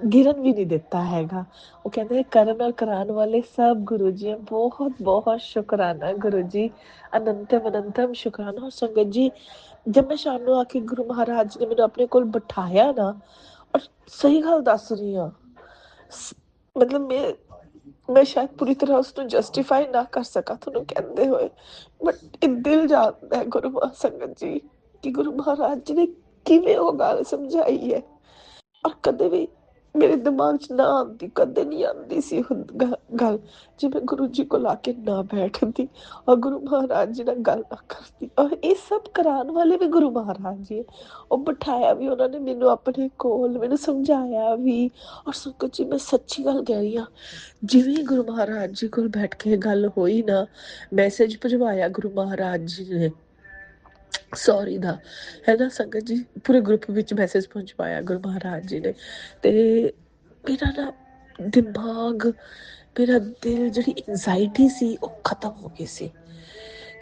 ਗਿਰਨ ਵੀ ਨਹੀਂ ਦਿੱਤਾ ਹੈਗਾ। ਉਹ ਕਹਿੰਦੇ ਕਰਨ ਔਰ ਕਰਾਉਣ ਵਾਲੇ ਸਭ ਗੁਰੂ ਜੀ। ਬਹੁਤ ਬਹੁਤ ਸ਼ੁਕਰਾਨਾ ਗੁਰੂ ਜੀ, ਅਨੰਤਮ ਅਨੰਤਮ ਸ਼ੁਕਰਾਨਾ। ਸੰਗਤ ਜੀ, ਜਦ ਮੈਂ ਸ਼ਾਮ ਨੂੰ ਆ ਕੇ ਗੁਰੂ ਮਹਾਰਾਜ ਨੇ ਮੈਨੂੰ ਆਪਣੇ ਕੋਲ ਬਿਠਾਇਆ ਨਾ, ਔਰ ਸਹੀ ਗੱਲ ਦੱਸ ਰਹੀ ਹਾਂ, ਮਤਲਬ ਮੈਂ ਸ਼ਾਇਦ ਪੂਰੀ ਤਰ੍ਹਾਂ ਉਸਨੂੰ ਜਸਟੀਫਾਈ ਨਾ ਕਰ ਸਕਾਂ ਤੁਹਾਨੂੰ ਕਹਿੰਦੇ ਹੋਏ, ਬਟ ਇਹ ਦਿਲ ਜਾਣਦਾ ਹੈ ਗੁਰੂ ਸੰਗਤ ਜੀ ਕਿ ਗੁਰੂ ਮਹਾਰਾਜ ਜੀ ਨੇ ਕਿਵੇਂ ਉਹ ਗੱਲ ਸਮਝਾਈ ਹੈ। ਔਰ ਕਦੇ ਵੀ ਮੇਰੇ ਦਿਮਾਗ 'ਚ ਨਾ ਆਉਂਦੀ, ਕਦੇ ਨਹੀਂ ਆਉਂਦੀ ਸੀ ਗੱਲ, ਜਿਵੇਂ ਗੁਰੂ ਜੀ ਕੋਲ ਆ ਕੇ ਨਾ ਬੈਠਦੀ ਔਰ ਗੁਰੂ ਮਹਾਰਾਜ ਜੀ ਨਾਲ ਗੱਲ ਨਾ ਕਰਦੀ। ਔਰ ਇਹ ਸਭ ਕਰਾਉਣ ਵਾਲੇ ਵੀ ਗੁਰੂ ਮਹਾਰਾਜ ਜੀ, ਉਹ ਬਿਠਾਇਆ ਵੀ ਉਹਨਾਂ ਨੇ ਮੈਨੂੰ ਆਪਣੇ ਕੋਲ, ਮੈਨੂੰ ਸਮਝਾਇਆ ਵੀ। ਔਰ ਸੰਗਤ ਜੀ, ਮੈਂ ਸੱਚੀ ਗੱਲ ਕਹਿ ਰਹੀ ਹਾਂ, ਜਿਵੇਂ ਗੁਰੂ ਮਹਾਰਾਜ ਜੀ ਕੋਲ ਬੈਠ ਕੇ ਗੱਲ ਹੋਈ ਨਾ, ਮੈਸੇਜ ਭਿਜਵਾਇਆ ਗੁਰੂ ਮਹਾਰਾਜ ਜੀ ਨੇ ਸੌਰੀ ਦਾ, ਹੈ ਨਾ ਸੰਗਤ ਜੀ, ਪੂਰੇ ਗਰੁੱਪ ਵਿੱਚ ਮੈਸੇਜ ਪਹੁੰਚਵਾਇਆ ਗੁਰੂ ਮਹਾਰਾਜ ਜੀ ਨੇ, ਤੇ ਮੇਰਾ ਨਾ ਦਿਮਾਗ, ਮੇਰਾ ਦਿਲ, ਜਿਹੜੀ ਐਂਜ਼ਾਇਟੀ ਸੀ ਉਹ ਖਤਮ ਹੋ ਗਈ ਸੀ,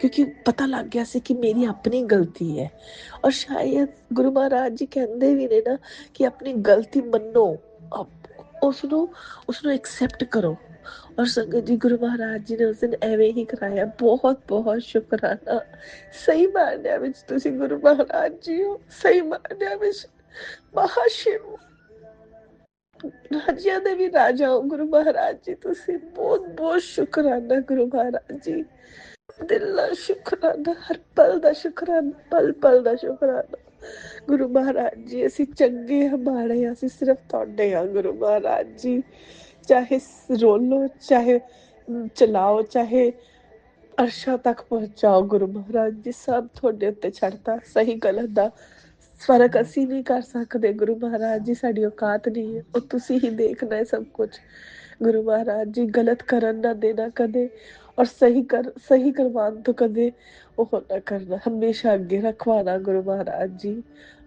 ਕਿਉਂਕਿ ਪਤਾ ਲੱਗ ਗਿਆ ਸੀ ਕਿ ਮੇਰੀ ਆਪਣੀ ਗਲਤੀ ਹੈ। ਔਰ ਸ਼ਾਇਦ ਗੁਰੂ ਮਹਾਰਾਜ ਜੀ ਕਹਿੰਦੇ ਵੀ ਨੇ ਨਾ ਕਿ ਆਪਣੀ ਗਲਤੀ ਮੰਨੋ, ਉਸਨੂੰ ਐਕਸੈਪਟ ਕਰੋ। ਔਰ ਸੰਗਤ ਜੀ, ਗੁਰੂ ਮਹਾਰਾਜ ਜੀ ਨੇ ਉਸ ਦਿਨ ਐਵੇਂ ਹੀ ਕਰਾਇਆ। ਬਹੁਤ ਬਹੁਤ ਸ਼ੁਕਰਾਨਾ। ਸਹੀ ਮਾਇਨਿਆਂ ਵਿੱਚ ਤੁਸੀਂ ਗੁਰੂ ਮਹਾਰਾਜ ਜੀ ਹੋ, ਸਹੀ ਮਾਇਨਿਆਂ ਵਿੱਚ ਮਹਾਸ਼ਿਵ, ਰਾਜਿਆਂ ਦੇ ਵੀ ਰਾਜਾ ਹੋ ਗੁਰੂ ਮਹਾਰਾਜ ਜੀ ਤੁਸੀਂ। ਬਹੁਤ ਬਹੁਤ ਸ਼ੁਕਰਾਨਾ ਗੁਰੂ ਮਹਾਰਾਜ ਜੀ, ਦਿਲ ਦਾ ਸ਼ੁਕਰਾਨਾ, ਹਰ ਪਲ ਦਾ ਸ਼ੁਕਰਾਨਾ, ਪਲ ਪਲ ਦਾ ਸ਼ੁਕਰਾਨਾ ਗੁਰੂ ਮਹਾਰਾਜ ਜੀ। ਅਸੀਂ ਚੰਗੇ ਹਾਂ ਮਾੜੇ ਹਾਂ, ਅਸੀਂ ਸਿਰਫ ਤੁਹਾਡੇ ਹਾਂ ਗੁਰੂ ਮਹਾਰਾਜ ਜੀ। ਚਾਹੇ ਰੋਲੋ, ਚਾਹੇ ਚਲਾਓ, ਚਾਹੇ ਅਰਸ਼ਾਂ ਤੱਕ ਪਹੁੰਚਾਓ, ਗੁਰੂ ਮਹਾਰਾਜ ਜੀ ਸਭ ਤੁਹਾਡੇ ਉੱਤੇ ਛੱਡਤਾ। ਸਹੀ ਗਲਤ ਦਾ ਫਰਕ ਅਸੀਂ ਨਹੀਂ ਕਰ ਸਕਦੇ ਗੁਰੂ ਮਹਾਰਾਜ ਜੀ, ਸਾਡੀ ਔਕਾਤ ਨਹੀਂ ਹੈ, ਉਹ ਤੁਸੀਂ ਹੀ ਦੇਖਣਾ ਹੈ ਸਭ ਕੁਛ। ਗੁਰੂ ਮਹਾਰਾਜ ਜੀ ਗਲਤ ਕਰਨ ਨਾ ਦੇਣਾ ਕਦੇ, ਔਰ ਸਹੀ ਕਰਵਾਉਣ ਤੋਂ ਕਦੇ ਉਹ ਨਾ ਕਰਨਾ, ਹਮੇਸ਼ਾ ਅੱਗੇ ਰਖਵਾਣਾ ਗੁਰੂ ਮਹਾਰਾਜ ਜੀ।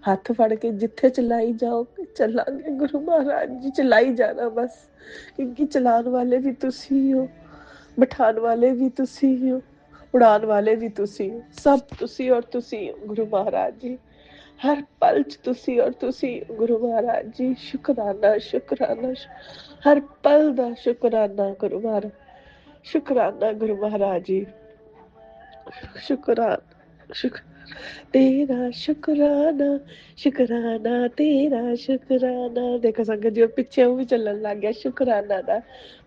ਹੱਥ ਫੜ ਕੇ ਜਿੱਥੇ ਚਲਾਈ ਜਾਓਗੇ ਚੱਲਾਂਗੇ ਗੁਰੂ ਮਹਾਰਾਜ ਜੀ, ਚਲਾਈ ਜਾਣਾ ਬਸ, ਕਿਉਂਕਿ ਚਲਾਉਣ ਵਾਲੇ ਵੀ ਤੁਸੀਂ ਹੋ, ਬਿਠਾਉਣ ਵਾਲੇ ਵੀ ਤੁਸੀਂ ਹੋ, ਉਡਾਉਣ ਵਾਲੇ ਵੀ ਤੁਸੀਂ ਹੋ, ਸਭ ਤੁਸੀਂ ਔਰ ਤੁਸੀਂ ਹੋ ਗੁਰੂ ਮਹਾਰਾਜ ਜੀ। ਹਰ ਪਲ ਚ ਤੁਸੀਂ ਔਰ ਤੁਸੀਂ ਗੁਰੂ ਮਹਾਰਾਜ ਜੀ। ਸ਼ੁਕਰਾਨਾ ਸ਼ੁਕਰਾਨਾ ਹਰ ਪਲ ਦਾ ਸ਼ੁਕਰਾਨਾ ਗੁਰੂ ਮਹਾਰਾਜ, ਸ਼ੁਕਰਾਨਾ ਗੁਰੂ ਮਹਾਰਾਜ ਜੀ, ਸ਼ੁਕਰਾਨਾ तेरा शुकराना, शुकराना तेरा शुकराना। देखो संगत जी पिछे वो भी चलन लग गया शुकराना दा।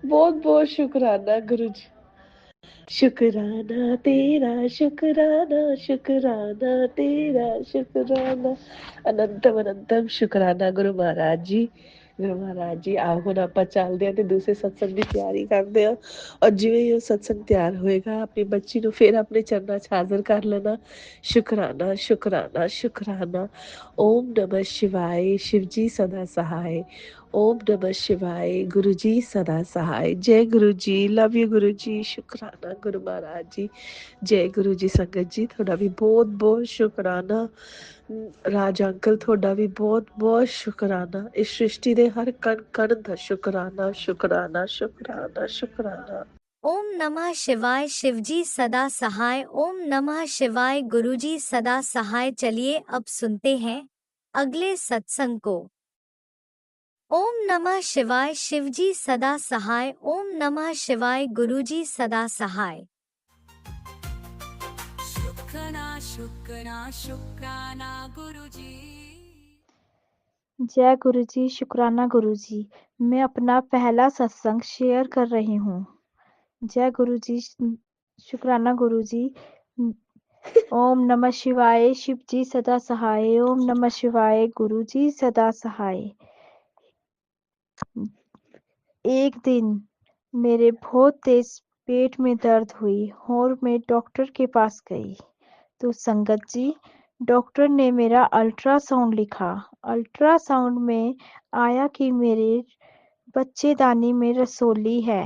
बहुत बहुत शुकराना गुरु जी, शुकराना तेरा शुकराना, शुकराना तेरा शुकराना, अनंतम अनंतम शुकराना गुरु महाराज जी। गुरु महाराज जी आओ ਹੁਣ ਆਪਾਂ ਚੱਲਦੇ ਆ ਤੇ ਦੂਸਰੇ ਸਤਸੰਗ ਦੀ ਤਿਆਰੀ ਕਰਦੇ ਆ। ਔਰ ਜਿਵੇਂ ਹੀ ਉਹ ਸਤਸੰਗ ਤਿਆਰ ਹੋਏਗਾ ਆਪਣੀ ਬੱਚੀ ਨੂੰ ਫਿਰ ਆਪਣੇ ਚਰਨਾਂ 'ਚ ਹਾਜ਼ਰ ਕਰ ਲੈਣਾ। शुकराना शुकराना शुकराना। ओम नमः शिवाय, शिव जी सदा सहाय। ओम नमः शिवाय, गुरु जी सदा सहाय। जय गुरु जी, लव यू गुरु जी, शुकराना गुरु महाराज जी। जय गुरु जी। संगत जी थोड़ा भी बहुत बहुत शुकराना। राज अंकल थोड़ा भी बहुत बहुत शुकराना। इस सृष्टि दे हर कण कण दा शुकराना शुकराना शुकराना शुकराना। ओम नमः शिवाय, शिवजी सदा सहाय। ओम नमः शिवाय, गुरुजी सदा सहाय। चलिए अब सुनते हैं अगले सत्संग को। ओम नमः शिवाय, शिवजी सदा सहाय। ओम नमः शिवाय, गुरुजी सदा सहाय। शुक्राना शुक्राना शुक्राना गुरुजी। जय गुरु जी, शुक्राना गुरु जी। मैं अपना पहला सत्संग शेयर कर रही हूँ। जय गुरु जी, शुक्राना गुरु जी। ओम नमः शिवाय, शिव जी सदा सहाय। ओम नमः शिवाय, गुरु जी सदा सहाय। एक दिन मेरे बहुत तेज पेट में दर्द हुई और मैं डॉक्टर के पास गई तो संगत जी डॉक्टर ने मेरा अल्ट्रासाउंड लिखा। अल्ट्रासाउंड में आया कि मेरे बच्चेदानी में रसोली है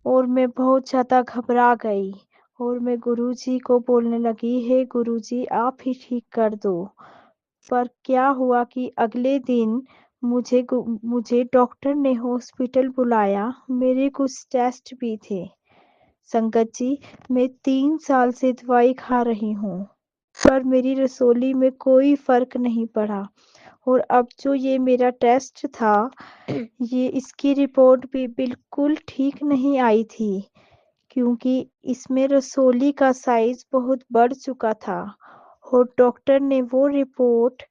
और मैं बहुत ज़्यादा घबरा गई और मैं गुरुजी को बोलने लगी, हे गुरुजी आप ही ठीक कर दो। पर क्या हुआ कि अगले दिन मुझे डॉक्टर ने हॉस्पिटल बुलाया। मेरे कुछ टेस्ट भी थे। संगत जी मैं 3 साल से दवाई खा रही हूँ पर मेरी रसोली में कोई फर्क नहीं पड़ा और अब जो ये मेरा टेस्ट था ये इसकी रिपोर्ट भी बिल्कुल ठीक नहीं आई थी क्योंकि इसमें रसोली का साइज बहुत बढ़ चुका था और डॉक्टर ने वो रिपोर्ट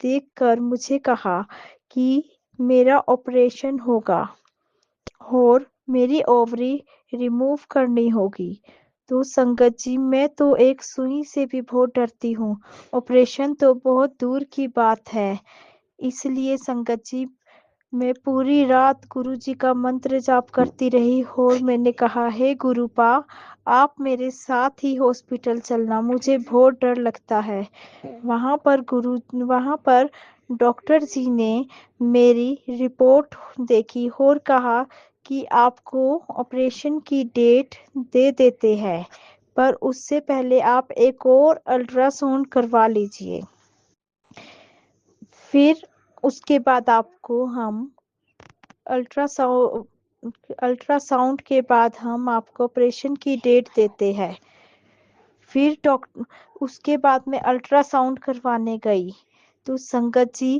देखकर मुझे कहा कि मेरा ऑपरेशन होगा और मेरी ओवरी रिमूव करनी होगी। तो संगत जी मैं तो एक सुई से भी बहुत डरती हूँ, ऑपरेशन तो बहुत दूर की बात है। इसलिए संगत जी मैं पूरी रात गुरुजी का मंत्र जाप करती रही और मैंने कहा, हे गुरुपा आप मेरे साथ ही हॉस्पिटल चलना, मुझे बहुत डर लगता है। वहाँ पर डॉक्टर जी ने मेरी रिपोर्ट देखी और कहा कि आपको ऑपरेशन की डेट दे देते हैं पर उससे पहले आप एक और अल्ट्रासाउंड करवा लीजिए। फिर उसके बाद आपको हम अल्ट्रासाउंड के बाद हम आपको ऑपरेशन की डेट देते हैं। फिर उसके बाद मैं अल्ट्रासाउंड करवाने गई तो संगत जी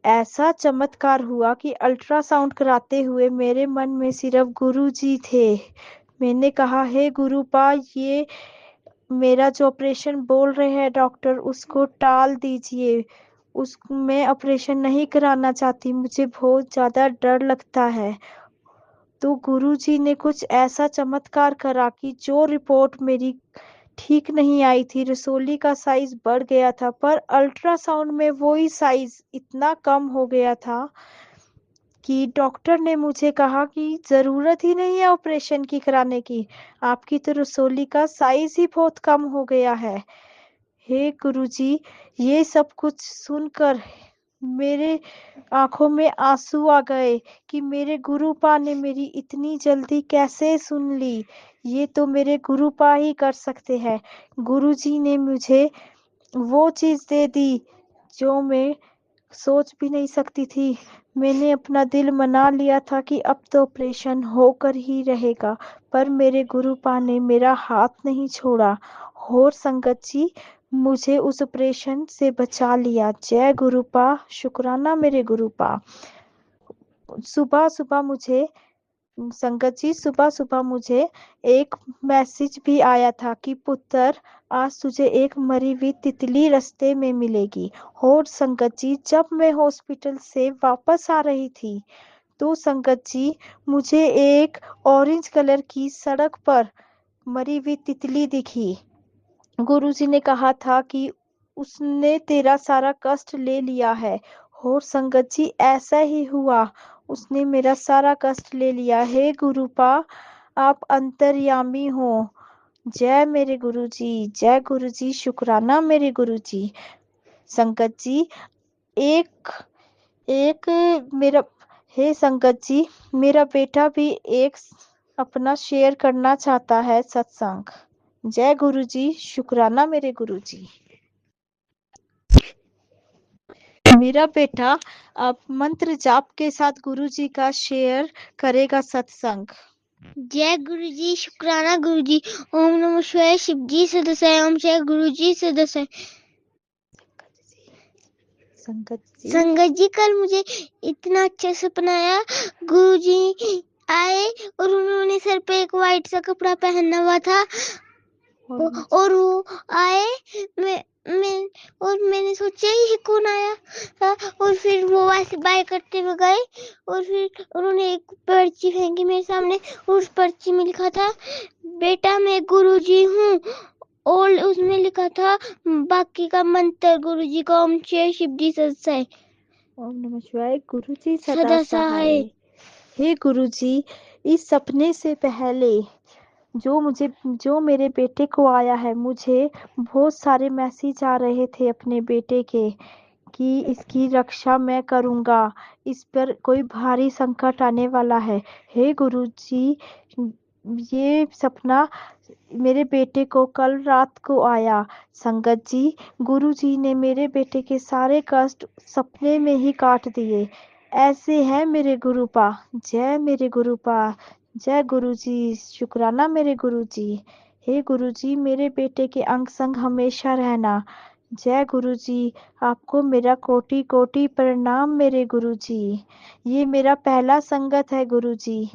ऐसा चमत्कार हुआ कि अल्ट्रासाउंड कराते हुए मेरे मन में सिर्फ गुरु जी थे। मैंने कहा, हे गुरुपा ये मेरा जो ऑपरेशन बोल रहे हैं डॉक्टर उसको टाल दीजिए, मैं ऑपरेशन नहीं कराना चाहती, मुझे बहुत ज़्यादा डर लगता है। तो गुरुजी ने कुछ ऐसा चमत्कार करा कि जो रिपोर्ट मेरी ठीक नहीं आई थी, रसोली का साइज बढ़ गया था पर अल्ट्रासाउंड में वही साइज इतना कम हो गया था कि डॉक्टर ने मुझे कहा कि ज़रूरत ही नहीं है ऑपरेशन की कराने की, आपकी तो रसोली का साइज ही बहुत कम हो गया है। हे गुरुजी ये सब कुछ सुनकर मेरे आंखों में आंसू आ गए कि मेरे गुरुपा ने मेरी इतनी जल्दी कैसे सुन ली। ये तो मेरे गुरुपा ही कर सकते हैं। गुरुजी ने मुझे वो चीज़ दे दी जो मैं सोच भी नहीं सकती थी। मैंने अपना दिल मना लिया था कि अब तो ऑपरेशन होकर ही रहेगा, पर मेरे गुरुपा ने मेरा हाथ नहीं छोड़ा और संगत जी मुझे उस ऑपरेशन से बचा लिया। जय गुरुपा, शुक्राना मेरे गुरुपा। सुबह-सुबह मुझे संगत जी सुबह-सुबह मुझे एक मैसेज भी आया था कि पुत्र आज तुझे एक मरी हुई तितली रास्ते में मिलेगी। और संगत जी जब मैं हॉस्पिटल से वापस आ रही थी तो संगत जी मुझे एक ऑरेंज कलर की सड़क पर मरी हुई तितली दिखी। गुरुजी ने कहा था कि उसने तेरा सारा कष्ट ले लिया है और संगत जी ऐसा ही हुआ। उसने मेरा सारा कष्ट ले लिया। हे गुरुपा आप अंतर्यामी हो। जय मेरे गुरुजी, जय गुरुजी, शुक्राना मेरे गुरुजी। संगत जी एक एक मेरा हे संगत जी मेरा बेटा भी एक अपना शेयर करना चाहता है सत्संग। जय गुरुजी, शुक्राना मेरे गुरुजी। मेरा बेटा अब मंत्र जाप के साथ गुरुजी का शेयर करेगा सत्संग। जय गुरु जी, शुक्राना गुरु जी। ओम नमः शिवाय। शिव जी सदस्य ओम जय गुरु जी सदस्य। संगत जी कल मुझे इतना अच्छा सपना आया। गुरु जी आए और उन्होंने सर पे एक वाइट सा कपड़ा पहना हुआ था और वो आए। मैं और मैंने सोचा ये कौन आया था। और फिर वो वैसे बाय करते हुए गए और फिर उन्होंने एक पर्ची फेंकी मेरे सामने। उस पर्ची में लिखा था बेटा मैं गुरुजी हूँ और उसमें लिखा था बाकी का मंत्र गुरुजी का ओम जय शिव जी सत्सय। ओम नमः शिवाय। गुरुजी सदा सहाय। हे गुरुजी इस सपने से पहले जो मेरे बेटे को आया है, मुझे बहुत सारे मैसेज आ रहे थे अपने बेटे के कि इसकी रक्षा मैं करूँगा, इस पर कोई भारी संकट आने वाला है। हे गुरुजी ये सपना मेरे बेटे को कल रात को आया। संगत जी गुरुजी ने मेरे बेटे के सारे कष्ट सपने में ही काट दिए। ऐसे है मेरे गुरुपा। जय मेरे गुरुपा, जय गुरुजी, शुक्राना मेरे गुरुजी। हे गुरुजी मेरे बेटे के अंग संग हमेशा रहना। जय गुरुजी आपको मेरा कोटि कोटि प्रणाम मेरे गुरुजी। ये मेरा पहला संगत है गुरुजी।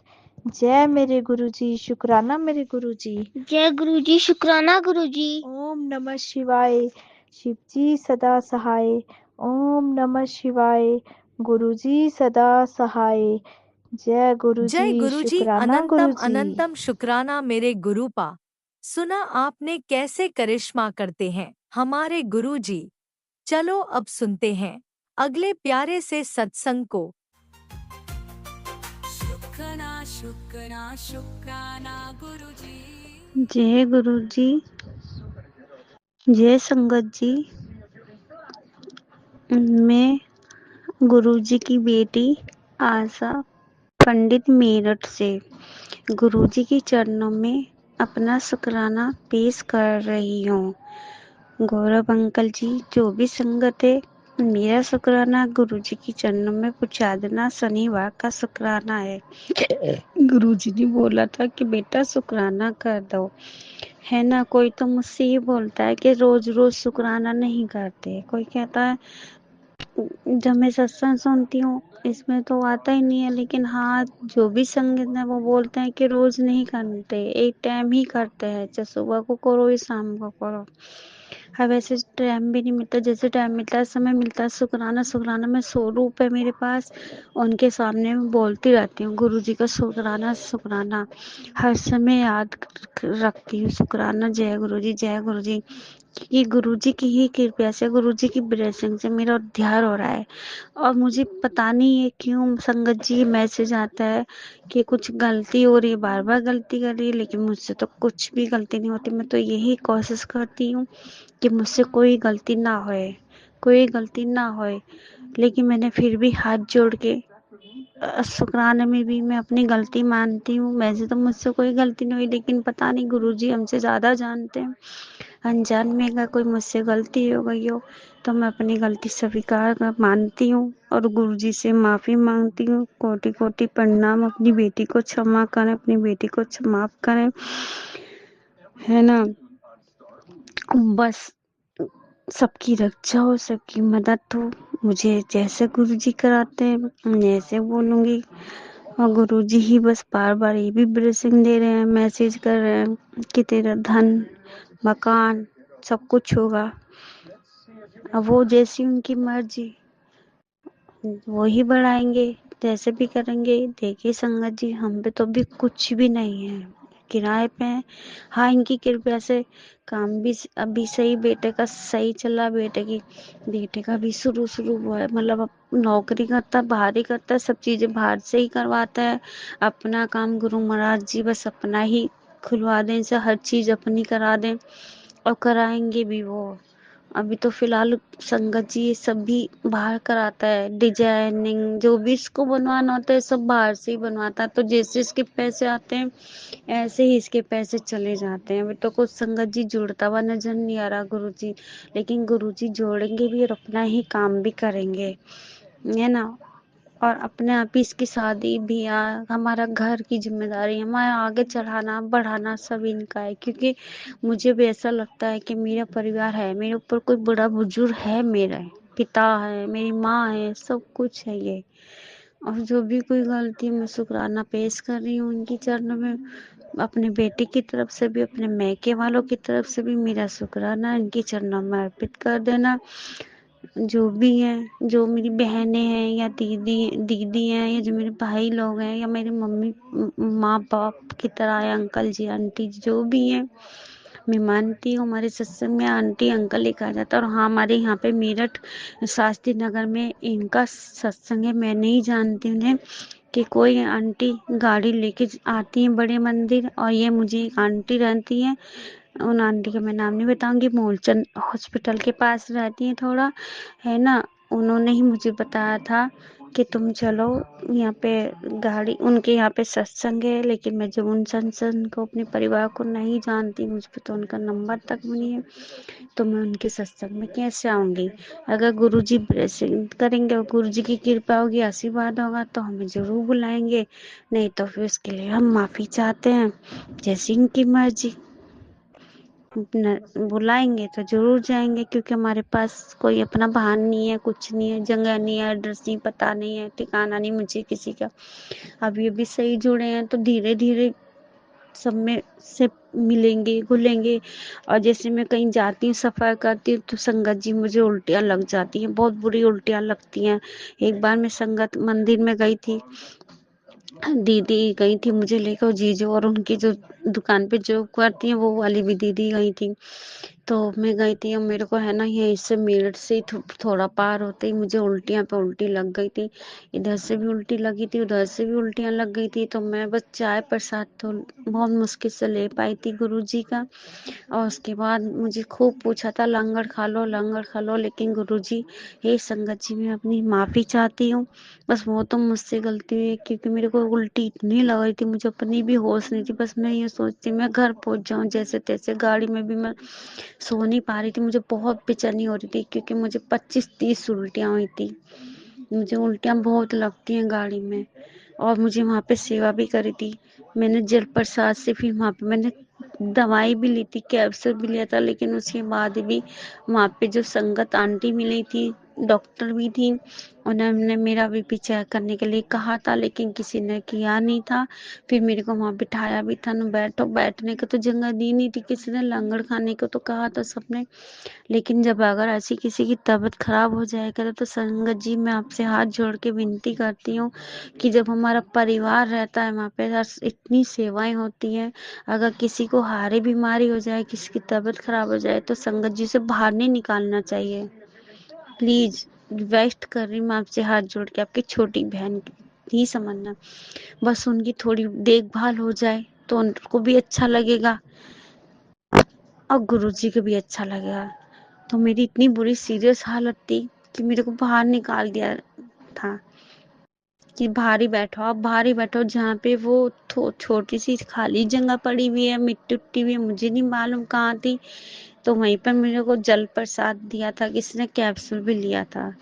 जय मेरे गुरुजी, शुक्राना मेरे गुरुजी। जय गुरुजी, शुक्राना गुरुजी। ओम नमः शिवाय। शिव जी सदा सहाय। ओम नमः शिवाय। गुरुजी सदा सहाय। जय जय गुरुजी, गुरुजी शुक्राना अनंतम गुरुजी। अनंतम शुक्राना मेरे गुरुपा। सुना आपने कैसे करिश्मा करते हैं हमारे गुरुजी। चलो अब सुनते हैं अगले प्यारे से सत्संग को। शुक्राना शुक्राना शुक्राना गुरुजी। जय गुरु जी, जय संगत जी। मैं गुरु जी की बेटी आशा पंडित मेरठ से गुरु जी के चरणों में अपना शुक्राना पेश कर रही हूँ। गौरव अंकल जी जो भी संगत है मेरा शुक्राना गुरु जी के चरणों में पहुँचा देना। शनिवार का शुक्राना है। गुरु जी ने बोला था कि बेटा शुक्राना कर दो, है ना। कोई तो मुझसे ये बोलता है कि रोज रोज शुक्राना नहीं करते। कोई कहता है जब मैं सत्संग सुनती हूँ इसमें तो आता ही नहीं है, लेकिन हाँ जो भी संगत है वो बोलते हैं कि रोज नहीं करते, एक टाइम ही करते हैं, चाहे सुबह को करो या शाम को करो। अब ऐसे टाइम भी नहीं मिलता, जैसे टाइम मिलता है समय मिलता है शुक्राना शुक्राना। मैं स्वरूप है मेरे पास, उनके सामने मैं बोलती रहती हूँ गुरु जी का शुक्राना शुक्राना। हर समय याद रखती हूँ शुक्राना। जय गुरु जी, जय गुरु जी। कि गुरु जी की ही कृपा से, गुरु जी की ब्लेसिंग से मेरा उद्धार हो रहा है। और मुझे पता नहीं है क्यों संगत जी मैसेज आता है कि कुछ गलती हो रही है, बार बार गलती कर रही है, लेकिन मुझसे तो कुछ भी गलती नहीं होती। मैं तो यही कोशिश करती हूँ कि मुझसे कोई गलती ना होए, कोई गलती ना होए। लेकिन मैंने फिर भी हाथ जोड़ के शुक्राने में भी मैं अपनी गलती मानती हूँ। वैसे तो मुझसे कोई गलती नहीं हुई, लेकिन पता नहीं गुरुजी हमसे ज़्यादा जानते हैं। अनजान में अगर कोई मुझसे गलती हो गई हो तो मैं अपनी गलती स्वीकार कर मानती हूँ और गुरुजी से माफ़ी मांगती हूँ। कोटि कोटि प्रणाम। अपनी बेटी को क्षमा करें, अपनी बेटी को माफ करें, है ना। बस सबकी रक्षा हो, सबकी मदद हो। मुझे जैसे गुरुजी कराते हैं मैं ऐसे बोलूँगी। और गुरुजी ही बस बार बार ये भी ब्लेसिंग दे रहे हैं, मैसेज कर रहे हैं कि तेरा धन मकान सब कुछ होगा। अब वो जैसी उनकी मर्जी, वो ही बढ़ाएंगे, जैसे भी करेंगे। देखिए संगत जी, हम पे तो अभी कुछ भी नहीं है, किराए पे हैं। हाँ, इनकी कृपा से काम भी अभी सही, बेटे का सही चला। बेटे का भी शुरू हुआ है, मतलब अब नौकरी करता, बाहर ही करता है, सब चीजें बाहर से ही करवाता है। अपना काम गुरु महाराज जी बस अपना ही खुलवा दें, इनसे हर चीज अपनी करा दें और कराएंगे भी वो। अभी तो फिलहाल संगत जी ये सब भी बाहर कराता है, डिजाइनिंग जो भी इसको बनवाना होता है सब बाहर से ही बनवाता है। तो जैसे इसके पैसे आते हैं ऐसे ही इसके पैसे चले जाते हैं। अभी तो कुछ संगत जी जुड़ता हुआ नजर नहीं आ रहा गुरु जी, लेकिन गुरु जी जोड़ेंगे भी और अपना ही काम भी करेंगे, है ना। और अपने आप ही इसकी शादी भी हमारा घर की जिम्मेदारी, हमारा आगे चढ़ाना बढ़ाना सब इनका है। क्योंकि मुझे भी ऐसा लगता है कि मेरा परिवार है, मेरे ऊपर कोई बड़ा बुजुर्ग है, मेरा पिता है, मेरी माँ है, सब कुछ है ये। और जो भी कोई गलती, मैं शुक्राना पेश कर रही हूँ उनकी चरणों में। अपने बेटे की तरफ से भी, अपने मैके वालों की तरफ से भी मेरा शुक्राना इनकी चरणों में अर्पित कर देना। जो भी हैं, जो मेरी बहनें हैं या दीदी हैं, या जो मेरे भाई लोग हैं, या मेरी मम्मी माँ बाप की तरह है, अंकल जी आंटी जी जो भी हैं, मैं मानती हूँ। हमारे सत्संग में आंटी अंकल ही कहा जाता है। और हाँ, हमारे यहाँ पे मेरठ शास्त्री नगर में इनका सत्संग है। मैं नहीं जानती उन्हें कि कोई आंटी गाड़ी लेके आती है बड़े मंदिर, और ये मुझे एक आंटी रहती है, उन आंटी का मैं नाम नहीं बताऊंगी, मूलचंद हॉस्पिटल के पास रहती है थोड़ा, है ना। उन्होंने ही मुझे बताया था कि तुम चलो यहाँ पे, गाड़ी उनके यहाँ पे सत्संग है। लेकिन मैं जब उन सत्संग को, अपने परिवार को नहीं जानती, मुझ पे तो उनका नंबर तक भी नहीं है, तो मैं उनके सत्संग में कैसे आऊंगी। अगर गुरुजी ब्लेसिंग करेंगे और गुरुजी की कृपा होगी, आशीर्वाद होगा, तो हमें जरूर बुलाएंगे। नहीं तो फिर उसके लिए हम माफी चाहते हैं, जैसी इनकी मर्जी। बुलाएंगे तो जरूर जाएंगे, क्योंकि हमारे पास कोई अपना वाहन नहीं है, कुछ नहीं है, जगह नहीं है, एड्रेस नहीं, पता नहीं है, ठिकाना नहीं मुझे किसी का। अब ये भी सही जुड़े हैं तो धीरे धीरे सब में से मिलेंगे घुलेंगे। और जैसे मैं कहीं जाती हूँ, सफर करती हूँ, तो संगत जी मुझे उल्टियाँ लग जाती हैं, बहुत बुरी उल्टियाँ लगती हैं। एक बार मैं संगत मंदिर में गई थी, दीदी गई थी मुझे लेकर, जीजू और उनकी जो दुकान पे जॉब करती हैं वो वाली भी दीदी गई थी। तो मैं गई थी, और मेरे को है ना, ये इससे मेरठ से ही थोड़ा पार होते ही मुझे उल्टियाँ पे उल्टी लग गई थी। इधर से भी उल्टी लगी थी, उधर से भी उल्टियाँ लग गई थी। तो मैं बस चाय प्रसाद तो बहुत मुश्किल से ले पाई थी गुरु जी का। और उसके बाद मुझे खूब पूछा था, लंगर खा लो, लंगर खा लो। लेकिन गुरु जी, हे संगत जी, मैं अपनी माफी चाहती हूँ। बस वो तो मुझसे गलती हुई, क्योंकि मेरे को उल्टी इतनी लग रही थी, मुझे अपनी भी होश नहीं थी। बस मैं ये सोचती मैं घर पहुंच जाऊं जैसे तैसे। गाड़ी में भी मैं सो नहीं पा रही थी, मुझे बहुत बेचैनी हो रही थी, क्योंकि मुझे 25-30 उल्टियाँ हुई थी। मुझे उल्टियाँ बहुत लगती हैं गाड़ी में। और मुझे वहाँ पे सेवा भी करी थी मैंने, जल प्रसाद से। फिर वहाँ पे मैंने दवाई भी ली थी, कैप्सूल भी लिया था। लेकिन उसके बाद भी वहाँ पे जो संगत आंटी मिली थी, डॉक्टर भी थी, उन्होंने मेरा बीपी चेक करने के लिए कहा था, लेकिन किसी ने किया नहीं था। फिर मेरे को वहाँ बिठाया भी था, न बैठो, बैठने को तो जगह दी नहीं थी किसी ने, लंगड़ खाने को तो कहा था सबने। लेकिन जब अगर ऐसी किसी की तबीयत खराब हो जाए करे, तो संगत जी मैं आपसे हाथ जोड़ के विनती करती हूँ कि जब हमारा परिवार रहता है वहाँ पे इतनी सेवाएं होती हैं, अगर किसी को हारी बीमारी हो जाए, किसी की तबीयत खराब हो जाए, तो संगत जी से बाहर नहीं निकालना चाहिए। प्लीज रिक्वेस्ट कर रही हूँ आपसे हाथ जोड़ के, आपकी छोटी बहन ही समझना। बस उनकी थोड़ी देखभाल हो जाए तो उनको भी अच्छा लगेगा और गुरुजी को भी अच्छा लगेगा। तो मेरी इतनी बुरी सीरियस हालत थी कि मेरे को बाहर निकाल दिया था कि बाहर ही बैठो, आप बाहर ही बैठो, जहाँ पे वो छोटी सी खाली जगह पड़ी हुई है, मिट्टी उट्टी हुई है, मुझे नहीं मालूम कहाँ थी। तो वहीं पर मेरे को जल प्रसाद दिया था, किसी ने कैप्सूल भी लिया था।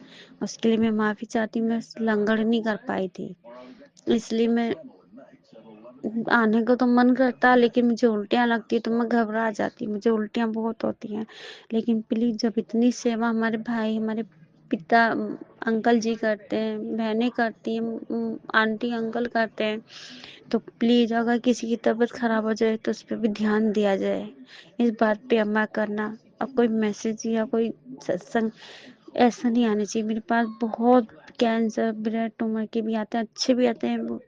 उसके लिए मैं माफी चाहती हूँ, मैं लंगड़ नहीं कर पाई थी, इसलिए मैं आने को तो मन करता, लेकिन मुझे उल्टियाँ लगती तो मैं घबरा जाती, मुझे उल्टियाँ बहुत होती हैं। लेकिन प्लीज, जब इतनी सेवा हमारे भाई, हमारे पिता, अंकल जी करते हैं, बहनें करती हैं, आंटी अंकल करते हैं, तो प्लीज अगर किसी की तबीयत खराब हो जाए तो उस पर भी ध्यान दिया जाए। इस बात पे अमल करना। अब कोई मैसेज या कोई सत्संग ऐसा नहीं आना चाहिए। मेरे पास बहुत कैंसर, ब्रेन ट्यूमर के भी आते हैं, अच्छे भी आते हैं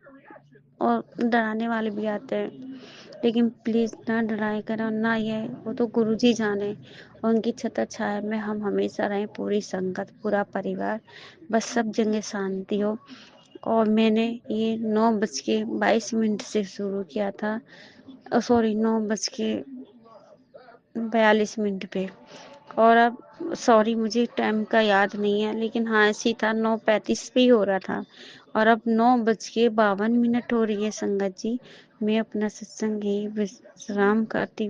और डराने वाले भी आते हैं, लेकिन प्लीज ना डराए करो ना, ये वो तो गुरुजी जाने, और उनकी छत्र छाया में हम हमेशा रहें, पूरी संगत, पूरा परिवार, बस सब जगह शांति हो। और मैंने ये 9:22 से शुरू किया था, सॉरी 9:42 पे, और अब सॉरी मुझे टाइम का याद नहीं है, लेकिन हाँ ऐसी था, 9:35 पे ही हो रहा था, और अब 9:52 हो रही है। संगत जी, मैं अपना सत्संग ही विराम करती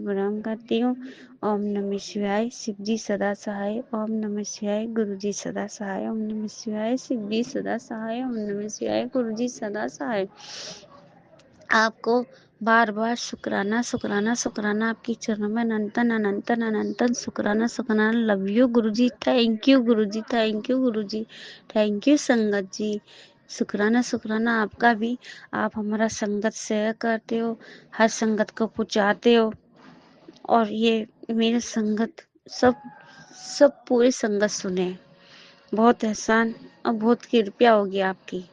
हूँ। ओम नमः शिवाय, शिव जी सदा सहाय। ओम नमः शिवाय, गुरु जी सदा सहाय। ओम नमः शिवाय, शिव जी सदा सहाय। ओम नमः शिवाय, गुरु जी सदा सहाय। आपको बार बार शुक्राना शुक्राना शुक्राना, आपकी चरणों में अनंतन अनंतन अनंतन शुक्राना शुक्राना। Love you Guruji, thank you Guruji, thank you Guruji, thank you संगत जी। शुक्राना शुक्राना आपका भी, आप हमारा संगत शेयर करते हो, हर संगत को पहुंचाते हो, और ये मेरे संगत सब सब पूरी संगत सुने। बहुत एहसान और बहुत कृपया होगी आपकी,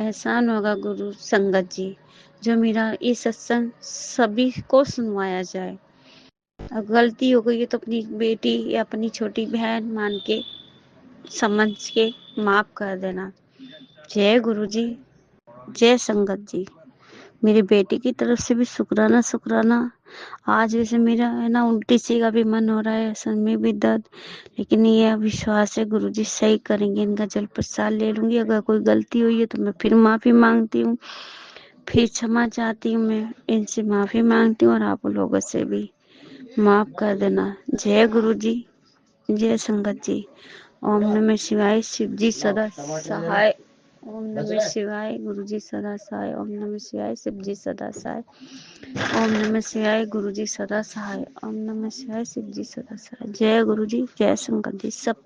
एहसान होगा गुरु संगत जी, जो मेरा ये सत्संग सभी को सुनवाया जाए। और गलती हो गई है तो अपनी बेटी या अपनी छोटी बहन मान के, समझ के माफ कर देना। जय गुरु जी, जय संगत जी। मेरी बेटी की तरफ से भी शुक्राना शुक्राना। आज वैसे मेरा है ना उल्टी सी का भी मन हो रहा है, सर में भी दर्द, लेकिन ये विश्वास है गुरुजी सही करेंगे। इनका जल प्रसाद ले लूंगी, अगर कोई गलती हुई है तो मैं फिर माफी मांगती हूँ, फिर क्षमा चाहती हूँ, मैं इनसे माफी मांगती हूँ, और आप लोगों से भी माफ कर देना। जय गुरु जी, जय संगत जी। ओम नमः शिवाय, शिव जी सदा सहाय। ओम नमः शिवाय, गुरु जी सदा सहाय। ओम नमः शिवाय, शिव जी सदा सहाय। ओम नमः शिवाय, गुरु जी सदा सहाय। ओम नमः शिवाय, शिव जी सदा सहाय। जय गुरु जी, जय संगत जी, सब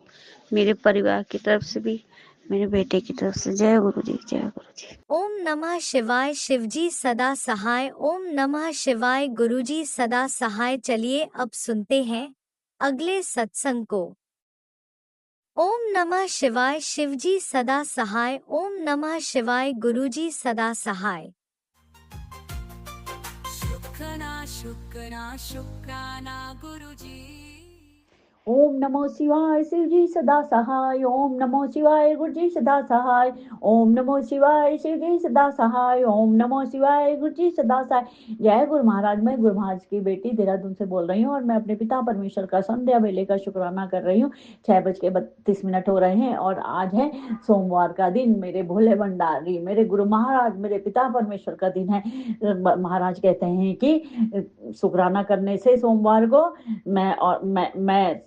मेरे परिवार की तरफ से भी, मेरे बेटे की तरफ से। जय गुरु जी, जय गुरु जी। ओम नमः शिवाय, शिवजी सदा सहाय। ओम नमः शिवाय, गुरुजी सदा सहाय। चलिए अब सुनते हैं अगले सत्संग को। ओम नमः शिवाय, शिवजी सदा सहाय। ओम नमः शिवाय, गुरुजी सदा सहाय। शुक्राना शुक्राना शुक्राना गुरुजी। ओम नमो शिवाय, शिव जी सदा सहाय। ओम नमो शिवाय, गुरु जी सदा सहाय। ओम नमो शिवाय, शिव जी सदा सहाय। ओम नमो शिवाय, गुरु जी सदा सहाय। जय गुरु महाराज। मैं गुरु महाराज की बेटी देहरादून से बोल रही हूँ, और मैं अपने पिता परमेश्वर का संध्या वेले का शुक्राना कर रही हूँ। 6:32 हो रहे हैं, और आज है सोमवार का दिन। मेरे भोले भंडारी, मेरे गुरु महाराज, मेरे पिता परमेश्वर का दिन है। महाराज कहते हैं कि शुक्राना करने से सोमवार को मैं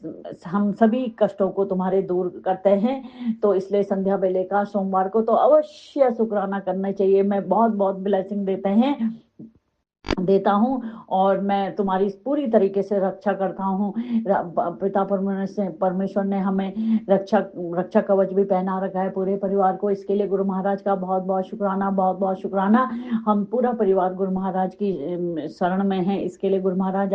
हम सभी कष्टों को तुम्हारे दूर करते हैं, तो इसलिए संध्या वेले का सोमवार को तो अवश्य शुक्राना करना चाहिए। मैं बहुत बहुत ब्लेसिंग देता हूँ, और मैं तुम्हारी पूरी तरीके से रक्षा करता हूँ। पिता परमेश्वर ने हमें रक्षा कवच भी पहना रखा है पूरे परिवार को। इसके लिए गुरु महाराज का बहुत बहुत शुक्राना, बहुत बहुत शुक्राना। हम पूरा परिवार गुरु महाराज की शरण में है, इसके लिए गुरु महाराज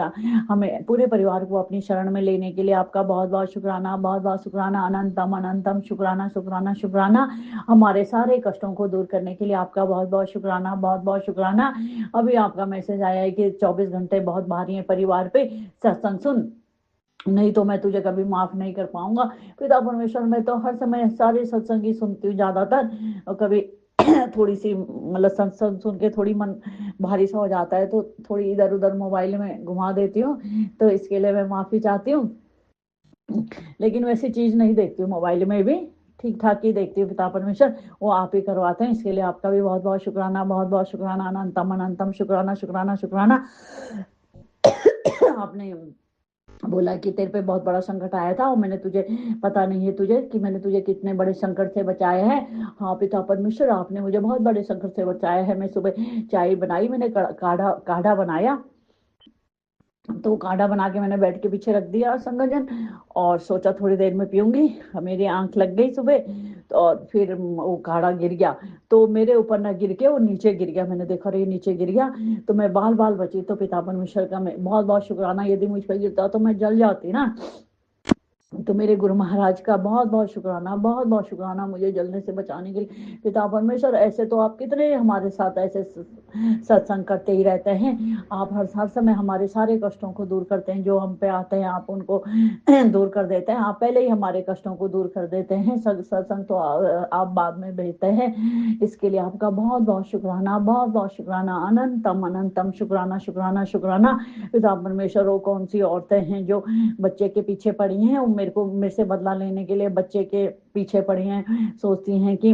हमें पूरे परिवार को अपनी शरण में लेने के लिए आपका बहुत बहुत शुक्राना, बहुत बहुत शुक्राना। अनंतम अनंतम शुक्राना शुक्राना शुक्राना। हमारे सारे कष्टों को दूर करने के लिए आपका बहुत बहुत शुक्राना, बहुत बहुत शुक्राना। अभी आपका मैसेज आया है कि 24 घंटे बहुत भारी है परिवार पे, सत्संग सुन, नहीं तो मैं तुझे कभी माफ नहीं कर पाऊंगा। पिता परमेश्वर, मैं तो हर समय सारे सत्संग ही सुनती हूँ ज्यादातर, और कभी थोड़ी सी मतलब सत्संग सुन के थोड़ी मन भारी सा हो जाता है, तो थोड़ी इधर उधर मोबाइल में घुमा देती हूँ, तो इसके लिए मैं माफी चाहती हूँ। लेकिन वैसी चीज नहीं देखती हूँ मोबाइल में भी, ठीक ठाक ही देखती हूँ पिता परमेश्वर, वो आप ही करवाते हैं। इसके लिए आपका भी बहुत बहुत शुक्राना, बहुत बहुत शुक्राना, अनंतम अनंतम शुक्राना शुक्राना शुक्राना। आपने बोला कि तेरे पे बहुत बड़ा संकट आया था और मैंने तुझे, पता नहीं है तुझे कि मैंने तुझे कितने बड़े संकट से बचाया है। हाँ पिता परमेश्वर, आपने मुझे बहुत बड़े संकट से बचाया है। मैं सुबह चाय बनाई, मैंने काढ़ा काढ़ा बनाया, तो काढ़ा बना के मैंने बेड के पीछे रख दिया संगजन, और सोचा थोड़ी देर में पीऊंगी। मेरी आंख लग गई सुबह, तो और फिर वो काढ़ा गिर गया, तो मेरे ऊपर ना गिर के वो नीचे गिर गया। मैंने देखा रे नीचे गिर गया, तो मैं बाल बाल बची। तो पिता परमेश्वर का मैं बहुत बहुत शुक्राना। यदि मुझ पर गिरता तो मैं जल जाती ना। तो मेरे गुरु महाराज का बहुत बहुत शुक्राना, बहुत बहुत शुक्राना मुझे जलने से बचाने के लिए। पिता परमेश्वर, ऐसे तो आप कितने हमारे साथ ऐसे सत्संग करते ही रहते हैं। आप हर समय हमारे सारे कष्टों को दूर करते हैं, जो हम पे आते हैं आप उनको दूर कर देते हैं। आप पहले ही हमारे कष्टों को दूर कर देते हैं, सत्संग तो आप बाद में भेजते हैं। इसके लिए आपका बहुत बहुत शुक्राना, बहुत बहुत शुक्राना, अनंतम अनंतम शुक्राना शुक्राना शुक्राना। पिता परमेश्वर, वो कौन सी औरतें हैं जो बच्चे के पीछे पड़ी हैं, वो मेरे से बदला लेने के लिए बच्चे के पीछे पड़ी हैं, सोचती हैं कि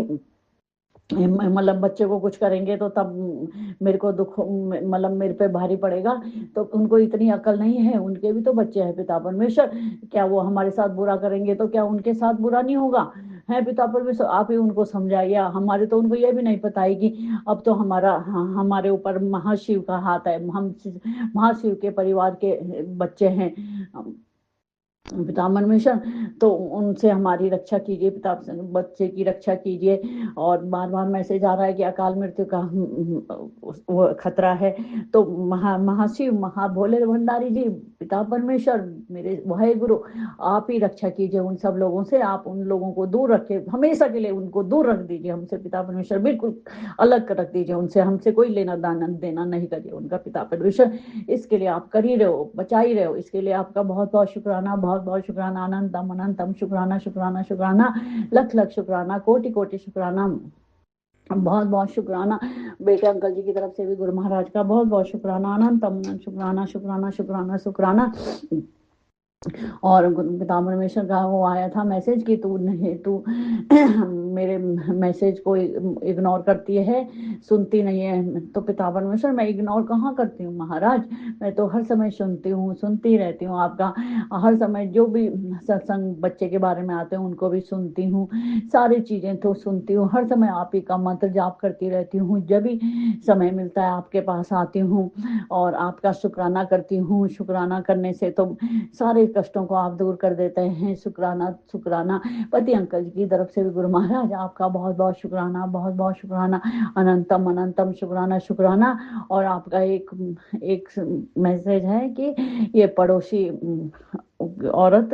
मतलब बच्चे को कुछ करेंगे तो तब मेरे को दुख, मतलब मेरे पे भारी पड़ेगा। तो उनको इतनी अकल नहीं है, उनके भी तो बच्चे हैं पिता परमेश्वर। क्या वो हमारे साथ बुरा करेंगे तो क्या उनके साथ बुरा नहीं होगा? है पिता परमेश्वर, आप ही उनको समझाइए। हमारे तो उनको ये भी नहीं पता है कि अब तो हमारे ऊपर महाशिव का हाथ है। हम महाशिव के परिवार के बच्चे हैं पिता परमेश्वर। तो उनसे हमारी रक्षा कीजिए पिता, बच्चे की रक्षा कीजिए। और बार बार मैसेज आ रहा है कि अकाल मृत्यु का वो खतरा है। तो महाशिव महाभोले भंडारी जी, पिता परमेश्वर, मेरे वाहे गुरु, आप ही रक्षा कीजिए उन सब लोगों से। आप उन लोगों को दूर रखे, हमेशा के लिए उनको दूर रख दीजिए हमसे पिता परमेश्वर, बिल्कुल अलग कर रख दीजिए उनसे। हमसे कोई लेना देना नहीं करिए उनका पिता परमेश्वर। इसके लिए आप कर ही रहे हो, बचा ही रहे हो। इसके लिए आपका बहुत बहुत शुक्राना, बहुत बहुत शुक्राना, अनंतम अनंतम शुक्राना शुक्राना शुक्राना, लख लख शुक्राना, कोटि कोटि शुक्राना, बहुत बहुत शुक्राना। बेटे अंकल जी की तरफ से भी गुरु महाराज का बहुत बहुत शुक्राना, अनंतम अनंत शुक्राना शुक्राना शुक्राना शुक्राना। और पिता परमेश्वर का वो आया था मैसेज कि तू मेरे मैसेज को इग्नोर करती है, सुनती नहीं है। तो पिता परमेश्वर, मैं इग्नोर कहाँ करती हूँ महाराज, मैं तो हर समय सुनती हूँ, सुनती रहती हूँ आपका। हर समय जो भी सत्संग बच्चे के बारे में आते हैं उनको भी सुनती हूँ, सारी चीजें तो सुनती हूँ। हर समय आप ही का मंत्र जाप करती रहती हूँ, जब भी समय मिलता है आपके पास आती हूँ और आपका शुक्राना करती हूँ। शुक्राना करने से तो सारे कष्टों को आप दूर कर देते हैं। शुक्राना शुक्राना। पति अंकल जी की तरफ से भी गुरु महाराज आपका बहुत बहुत शुक्राना, बहुत बहुत शुक्राना, अनंतम अनंतम शुक्राना शुक्राना। और आपका एक मैसेज है कि ये पड़ोसी औरत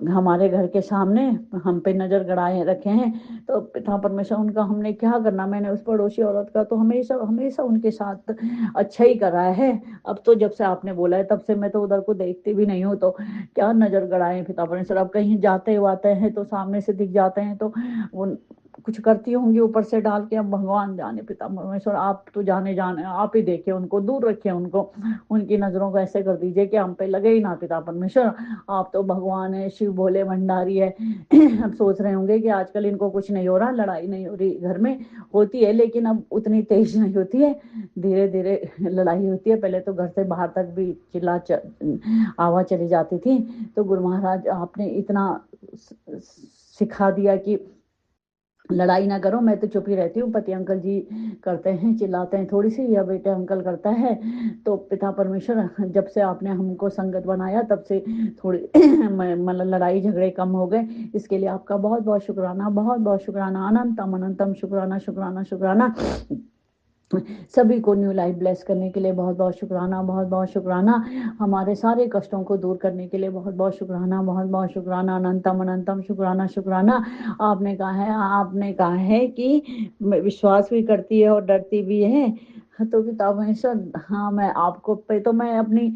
हमारे घर के सामने हम पे नजर गड़ाए रखे हैं। तो पिता परमेश्वर, उनका हमने क्या करना? मैंने उस पड़ोसी औरत का तो हमेशा हमेशा उनके साथ अच्छा ही करा है। अब तो जब से आपने बोला है तब से मैं तो उधर को देखती भी नहीं हूँ, तो क्या नजर गड़ाए पिता परमेश्वर। अब कहीं जाते आते हैं तो सामने से दिख जाते हैं तो वो कुछ करती होंगी ऊपर से डाल के। अब भगवान जाने पिता परमेश्वर, आप तो जाने आप ही देखे उनको, दूर रखे उनको, उनकी नजरों को ऐसे कर दीजिए कि हम पे लगे ही ना पिता परमेश्वर। आप तो भगवान है, शिव भोले भंडारी है। अब सोच रहे होंगे कि आजकल इनको कुछ नहीं हो रहा, लड़ाई नहीं हो रही, घर में होती है लेकिन अब उतनी तेज नहीं होती है, धीरे धीरे लड़ाई होती है। पहले तो घर से बाहर तक भी आवाज चली जाती थी। तो गुरु महाराज आपने इतना सिखा दिया कि लड़ाई ना करो। मैं तो चुप ही रहती हूँ, पति अंकल जी करते हैं, चिल्लाते हैं थोड़ी सी, या बेटे अंकल करता है। तो पिता परमेश्वर, जब से आपने हमको संगत बनाया तब से थोड़ी मतलब लड़ाई झगड़े कम हो गए। इसके लिए आपका बहुत बहुत शुक्राना, बहुत बहुत शुक्राना, अनंतम अनंतम शुक्राना शुक्राना शुक्राना। सभी को न्यू लाइफ ब्लेस करने के लिए बहुत बहुत शुक्राना, बहुत बहुत शुक्राना। हमारे सारे कष्टों को दूर करने के लिए बहुत बहुत शुक्राना, बहुत बहुत शुक्राना, अनंतम अनंतम शुक्राना शुक्राना। आपने कहा है कि विश्वास भी करती है और डरती भी है। तो पिता परमेश्वर, हाँ, मैं आपको पे तो मैं अपनी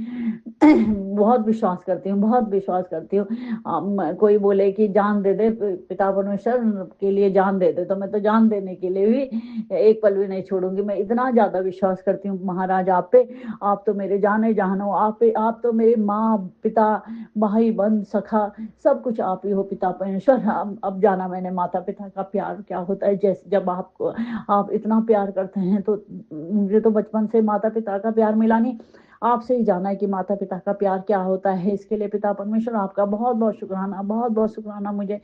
बहुत विश्वास करती हूँ, बहुत विश्वास करती हूँ। कोई बोले कि जान दे दे पिता परमेश्वर के लिए, जान दे दे, तो मैं तो जान देने के लिए भी एक पल भी नहीं छोड़ूंगी। मैं इतना ज्यादा विश्वास करती हूँ महाराज आप पे। आप तो मेरे जाने जान हो, आप तो मेरे माँ पिता भाई बंधु सखा सब कुछ आप ही हो पिता परमेश्वर। अब जाना मैंने माता पिता का प्यार क्या होता है। जैसे जब आपको आप इतना प्यार करते हैं, तो मुझे तो बचपन से माता पिता का प्यार मिला नहीं, आपसे ही जाना है कि माता पिता का प्यार क्या होता है। इसके लिए पिता परमेश्वर आपका बहुत बहुत शुक्राना, बहुत बहुत शुक्राना मुझे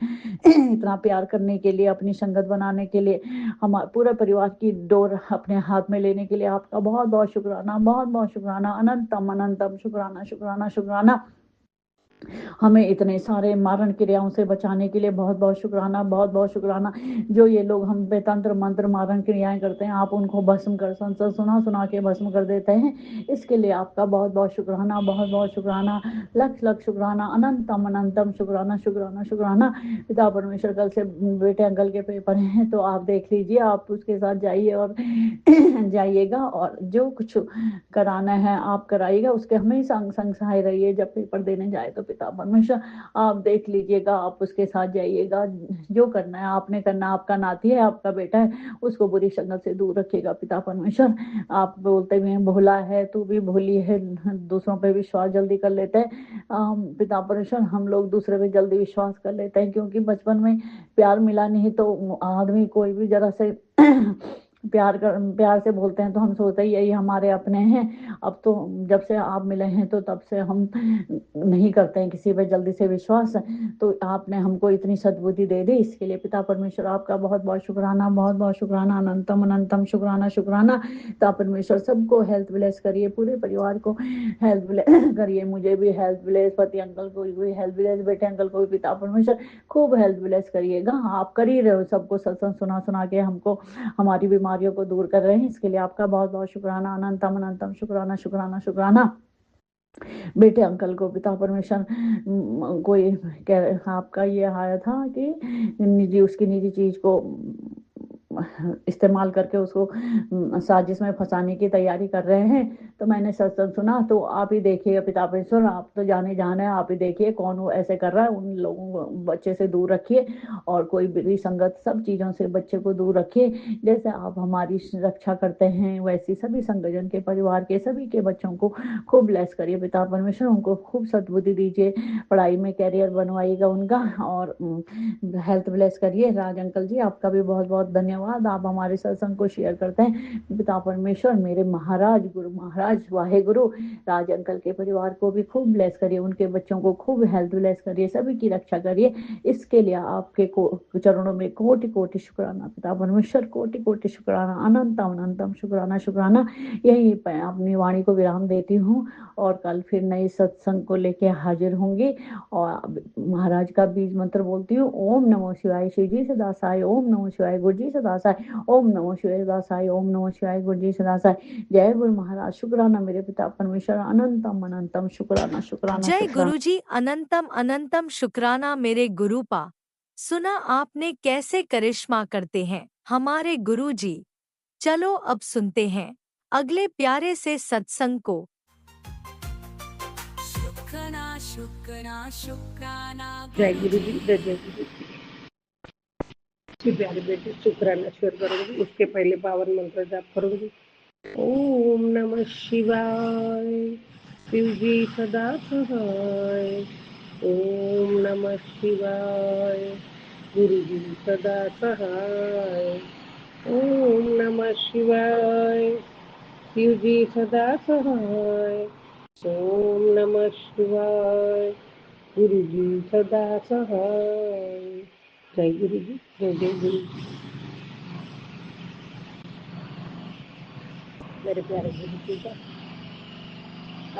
इतना प्यार करने के लिए, अपनी संगत बनाने के लिए, हमारे पूरे परिवार की डोर अपने हाथ में लेने के लिए आपका बहुत बहुत शुक्राना, बहुत बहुत शुक्राना, अनंतम अनंतम शुक्राना शुक्राना शुक्राना। हमें इतने सारे मारण क्रियाओं से बचाने के लिए बहुत बहुत शुक्राना, बहुत बहुत शुक्राना। जो ये लोग हम पे तंत्र मंत्र मारण क्रियाएं करते हैं, आप उनको भस्म कर सुना सुना के भस्म कर देते हैं। इसके लिए आपका बहुत बहुत शुक्राना, बहुत बहुत शुक्राना, लक्ष लक्ष शुक्राना, अनंतम अनंतम शुक्राना शुक्राना शुक्राना। पिता परमेश्वर कल से बेटे अंकल के पेपर हैं, तो आप देख लीजिए, आप उसके साथ जाइए और जाइएगा, और जो कुछ कराना है आप कराइएगा, उसके हमेशा संग संग सहाय रहिए। जब पेपर देने जाए तो पिता परमेश्वर आप देख लीजिएगा, आप उसके साथ जाइएगा, जो करना है आपने करना, आपका नाती है, आपका बेटा है, उसको बुरी संगत से दूर रखिएगा पिता परमेश्वर। आप बोलते हुए भोला है, तू भी भोली है, दूसरों पे विश्वास जल्दी कर लेते हैं। पिता परमेश्वर, हम लोग दूसरे पे जल्दी विश्वास कर लेते हैं, क्योंकि बचपन में प्यार मिला नहीं, तो आदमी कोई भी जरा से प्यार से बोलते हैं, तो हम सोचते हैं यही हमारे अपने हैं। अब तो जब से आप मिले हैं, तो तब से हम नहीं करते हैं किसी पे जल्दी से विश्वास। तो आपने हमको इतनी सद्बुद्धि दे दी, इसके लिए पिता परमेश्वर आपका बहुत बहुत शुक्राना, बहुत बहुत शुक्राना, अनंतम अनंतम शुक्राना शुक्राना। पिता परमेश्वर सबको हेल्थ ब्लेस करिए, पूरे परिवार को हेल्थ ब्लेस करिए, मुझे भी हेल्थ ब्लेस, पति अंकल को भी हेल्थ ब्लेस, बेटे अंकल को भी पिता परमेश्वर खूब हेल्थ ब्लेस करिएगा। आप कर ही रहे हो सबको सत्संग सुना सुना के, हमको हमारी बीमारियों को दूर कर रहे हैं। इसके लिए आपका बहुत बहुत शुक्राना, अनंतम अनंतम शुक्राना शुक्राना शुक्राना। बेटे अंकल को पिता परमेश्वर कोई आपका ये आया था कि निजी, उसकी निजी चीज को इस्तेमाल करके उसको साजिश में फंसाने की तैयारी कर रहे हैं। तो मैंने सत्संग सुना, तो आप ही देखिए पिता परमेश्वर, आप तो जाने जान है, आप ही देखिए कौन वो ऐसे कर रहा है। उन लोगों को बच्चे से दूर रखिए, और कोई बुरी संगत सब चीज़ों से बच्चे को दूर रखिए। जैसे आप हमारी रक्षा करते हैं, वैसी सभी संगठन के, परिवार के सभी के बच्चों को खूब ब्लेस करिए पिता परमेश्वर, उनको खूब सद्बुद्धि दीजिए, पढ़ाई में कैरियर बनवाइएगा उनका, और हेल्थ ब्लेस करिए। राज अंकल जी, आपका भी बहुत बहुत धन्यवाद, आप हमारे सत्संग को शेयर करते हैं। पिता परमेश्वर, मेरे महाराज गुरु महाराज वाहे गुरु राज अंकल के परिवार को भी खूब ब्लेस करिए, उनके बच्चों को खूब हेल्थ ब्लेस करिए, सभी की रक्षा करिए। इसके लिए आपके चरणों में कोटि कोटि शुक्राना पिता परमेश्वर, कोटि कोटि शुक्राना, अनंतम अनंतम शुक्राना शुक्राना। यही अपनी वाणी को विराम देती हूँ, और कल फिर नए सत्संग को लेके हाजिर होंगी, और महाराज का बीज मंत्र बोलती हूँ। ओम नमो शिवाय शिव जी सदा साई, ओम नमो शिवाय गुरु जी सदा साई, ओम नमो शिवाय सदा साई, ओम नमो शिवाय गुरु जी सदा साई। जय गुरु महाराज, शुक्राना मेरे पिता परमेश्वर, अनंतम अनंतम शुक्राना शुक्राना जय शुक्राना। गुरुजी, अनंतम अनंतम शुक्राना मेरे गुरुपा। सुना आपने कैसे करिश्मा करते हैं हमारे गुरुजी। चलो अब सुनते हैं अगले प्यारे से सत्संग को। शुक्राना शुक्राना शुक्राना जय गुरु जी, जय जय गुरु जी। प्यारे बेटे शुक्राना शेयर करूंगी, उसके पहले पावन मंत्र जाप करूंगी। ओम नमः शिवाय, शिव जी सदा सहाय। ओम नमः शिवाय, गुरु जी सदा सहाय। ओम नमः शिवाय, शिव जी सदा सहाय। ओम नमः शिवाय, गुरु जी सदा सहाय। जय गुरु जी, जय जय गुरु जी। मेरे प्यारे गुरु जी का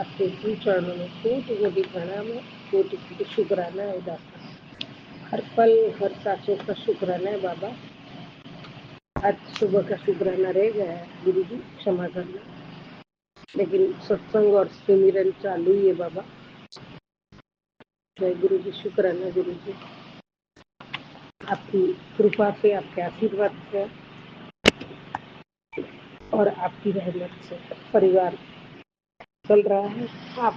आपके श्री चरणों में कोटि कोटि प्रणाम है, कोटि कोटि शुक्राना है दाता। हर पल हर सांसों का शुक्राना है बाबा। आज सुबह का शुक्राना रह गया है गुरु जी, क्षमा करना, लेकिन सत्संग और सिमरन चालू ही है बाबा। जय गुरु जी, शुक्राना गुरु जी, आपकी कृपा से, आपके आशीर्वाद से और आपकी रहमत से परिवार चल रहा है। आप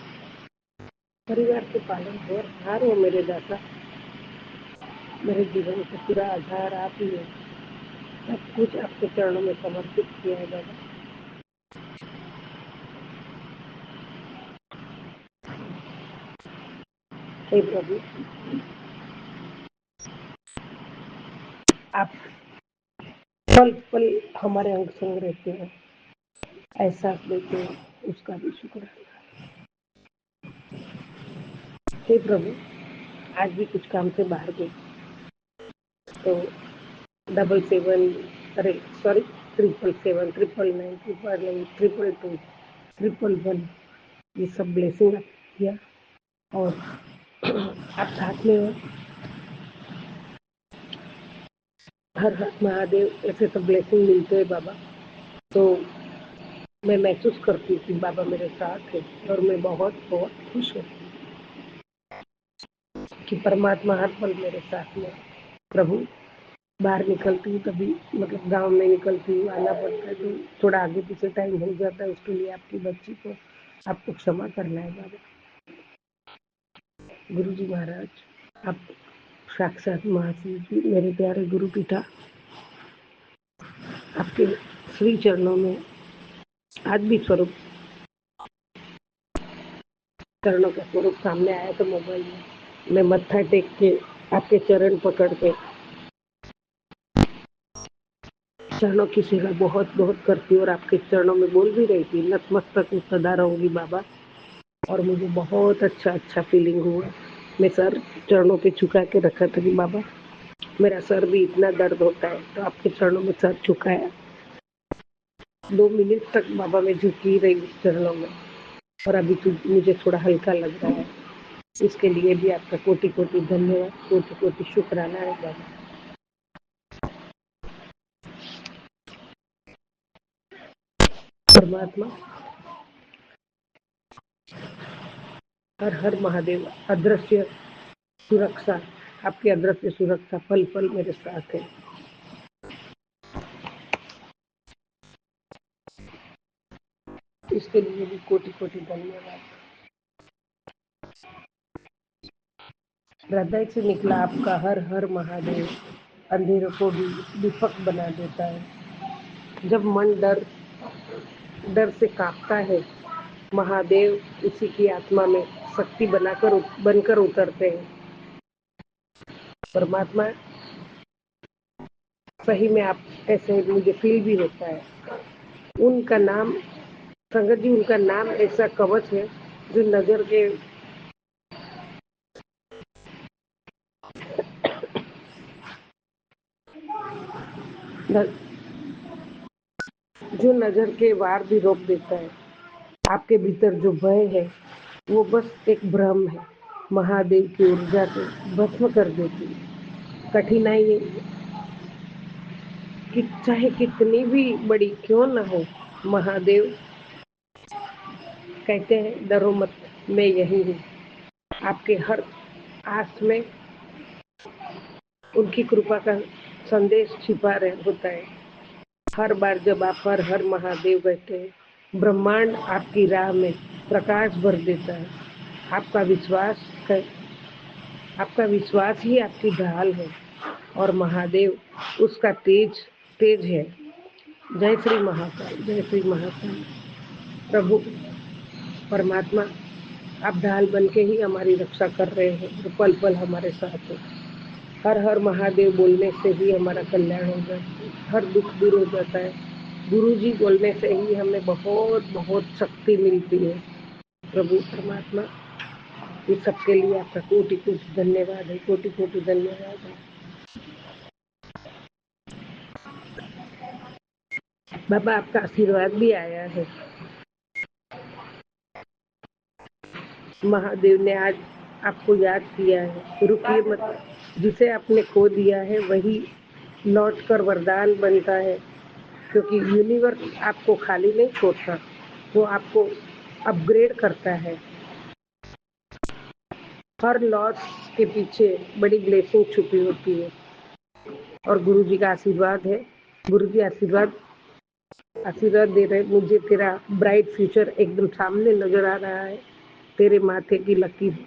परिवार के पालन हार हो मेरे दाता। मेरे जीवन का पूरा आधार आप ही हो। सब कुछ आपके चरणों में समर्पित किया है बाबा। हे प्रभु, आप पल पल हमारे अंग संग रहते हैं, एहसास देते हैं, उसका भी शुक्र है। हे प्रभु, आज भी कुछ काम से बाहर गए तो 777 777 999 999 222 ये सब ब्लेसिंग किया और आप साथ में हो। हर हर महादेव ऐसे सब ब्लेसिंग मिलते हैं बाबा, तो मैं महसूस करती हूँ कि बाबा मेरे साथ है और मैं बहुत बहुत खुश हूँ कि परमात्मा हर पल मेरे साथ में। प्रभु, बाहर निकलती हूँ तभी मतलब गांव में निकलती हूँ, आना पड़ता है तो थोड़ा आगे पीछे टाइम हो जाता है, उसके लिए आपकी बच्ची को आपको क्षमा करना है बाबा। गुरु जी महाराज, आप साक्षात महाशिव जी, मेरे प्यारे गुरु पिता, आपके श्री चरणों में आज भी स्वरूप चरणों का स्वरूप सामने आया तो मोबाइल में मैं मत्था टेक के आपके चरण पकड़ के चरणों की सेवा बहुत बहुत करती और आपके चरणों में बोल भी रही थी, नतमस्तक सदा रहूंगी बाबा। और मुझे बहुत अच्छा फीलिंग हुआ। मैं सर चरणों पे झुका के रखा था कि बाबा मेरा सर भी इतना दर्द होता है, तो आपके चरणों में सर झुकाया। 2 मिनट तक बाबा मैं झुकी रही चरणों में और अभी तो मुझे थोड़ा हल्का लग रहा है। इसके लिए भी आपका कोटि कोटि धन्यवाद, कोटि कोटि शुक्राना है बाबा। परमात्मा हर हर महादेव, अदृश्य सुरक्षा, आपकी अदृश्य सुरक्षा पल पल मेरे साथ है। इसके लिए भी कोटि कोटि धन्यवाद। हृदय से निकला आपका हर हर महादेव अंधेरों को भी दीपक बना देता है। जब मन डर से कांपता है, महादेव उसी की आत्मा में शक्ति बनकर उतरते हैं। परमात्मा सही में आप ऐसे मुझे फील भी होता है। उनका नाम संगत जी, उनका नाम ऐसा कवच है जो नजर के वार भी रोक देता है। आपके भीतर जो भय है वो बस एक भ्रम है, महादेव की ऊर्जा को भस्म कर देती है। कठिनाई कि चाहे कितनी भी बड़ी क्यों न हो, महादेव कहते हैं डरो मत, मैं यही हूँ। आपके हर आस में उनकी कृपा का संदेश छिपा होता है। हर बार जब आप हर हर महादेव कहते हैं, ब्रह्मांड आपकी राह में प्रकाश भर देता है। आपका विश्वास ही आपकी ढाल है और महादेव उसका तेज है। जय श्री महाकाल, जय श्री महाकाल। प्रभु परमात्मा, आप ढाल बन के ही हमारी रक्षा कर रहे हैं, जो पल पल हमारे साथ हो। हर हर महादेव बोलने से ही हमारा कल्याण हो जाता है, हर दुख दूर हो जाता है। गुरु जी बोलने से ही हमें बहुत बहुत शक्ति मिलती है। प्रभु परमात्मा, ये सबके लिए आपका कोटि कोटि धन्यवाद है, कोटि कोटि धन्यवाद है। बाबा आपका आशीर्वाद भी आया है। महादेव ने आज आपको याद किया है। रुकिए मत, जिसे आपने खो दिया है वही लौट कर वरदान बनता है, क्योंकि यूनिवर्स आपको खाली नहीं छोड़ता, वो आपको अपग्रेड करता है। हर लॉस के पीछे बड़ी ब्लेसिंग छुपी होती है और गुरु जी का आशीर्वाद है। गुरु जी आशीर्वाद आशीर्वाद दे रहे, मुझे तेरा ब्राइट फ्यूचर एकदम सामने नजर आ रहा है, तेरे माथे की लकीर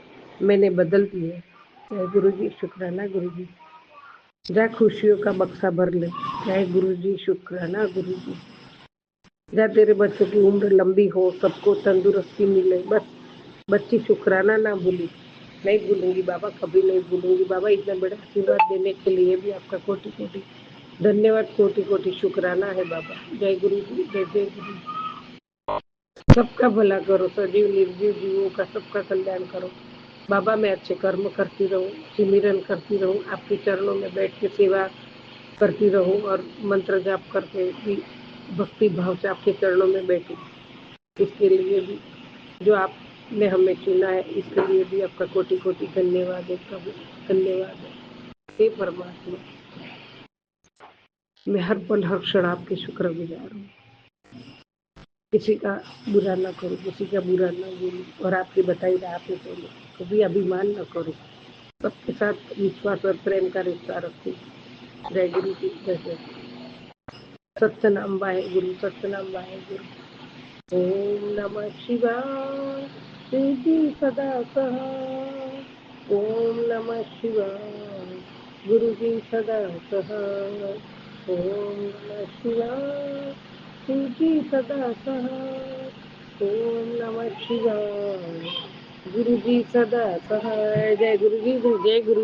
मैंने बदल दी है। जय गुरु जी, शुक्राना गुरु जी। जा खुशियों का बक्सा भर ले। जय गुरु जी, शुक्राना गुरु जी। जा तेरे बच्चों की उम्र लंबी हो, सबको तंदुरुस्ती मिले, बस बच्ची शुक्राना ना भूली। नहीं भूलूंगी बाबा, कभी नहीं भूलूंगी बाबा। इतना बड़ा आशीर्वाद देने के लिए भी आपका कोटि कोटि धन्यवाद, कोटि कोटि शुक्राना है बाबा। जय गुरु जी, जय जय गुरु जी। सबका भला करो, सजीव निर्जीव जीवों का सबका कल्याण करो बाबा। मैं अच्छे कर्म करती रहूं, सिमरन करती रहूं, आपके चरणों में बैठ के सेवा करती रहूं और मंत्र जाप करके भी भक्ति भाव से आपके चरणों में बैठी। इसके लिए भी जो आपने हमें चुना है, इसके लिए भी आपका कोटि कोटि धन्यवाद है प्रभु, धन्यवाद है। हे परमात्मा, मैं हर पल हर क्षण आपके शुक्रगुजार हूँ। किसी का बुरा ना करूँ, किसी का बुरा ना बोलूँ और आपकी बताई राह पे चलूँ। कभी अभिमान न करूँ, सबके साथ विश्वास और प्रेम का रिश्ता रखूँ। जय गुरु जी, जय जय। सत्सनाम वाहे गुरु, सत्सनाम वाहे गुरु। ओम नमः शिवाय, शिव जी सदा सहाय। ओम नमः शिवाय, गुरु जी सदा सहाय। ओम नमः शिवाय, शिव जी सदा सहाय। ओम नमः शिवाय, गुरु जी सदा सहाय। जय गुरु जी, जय गुरु।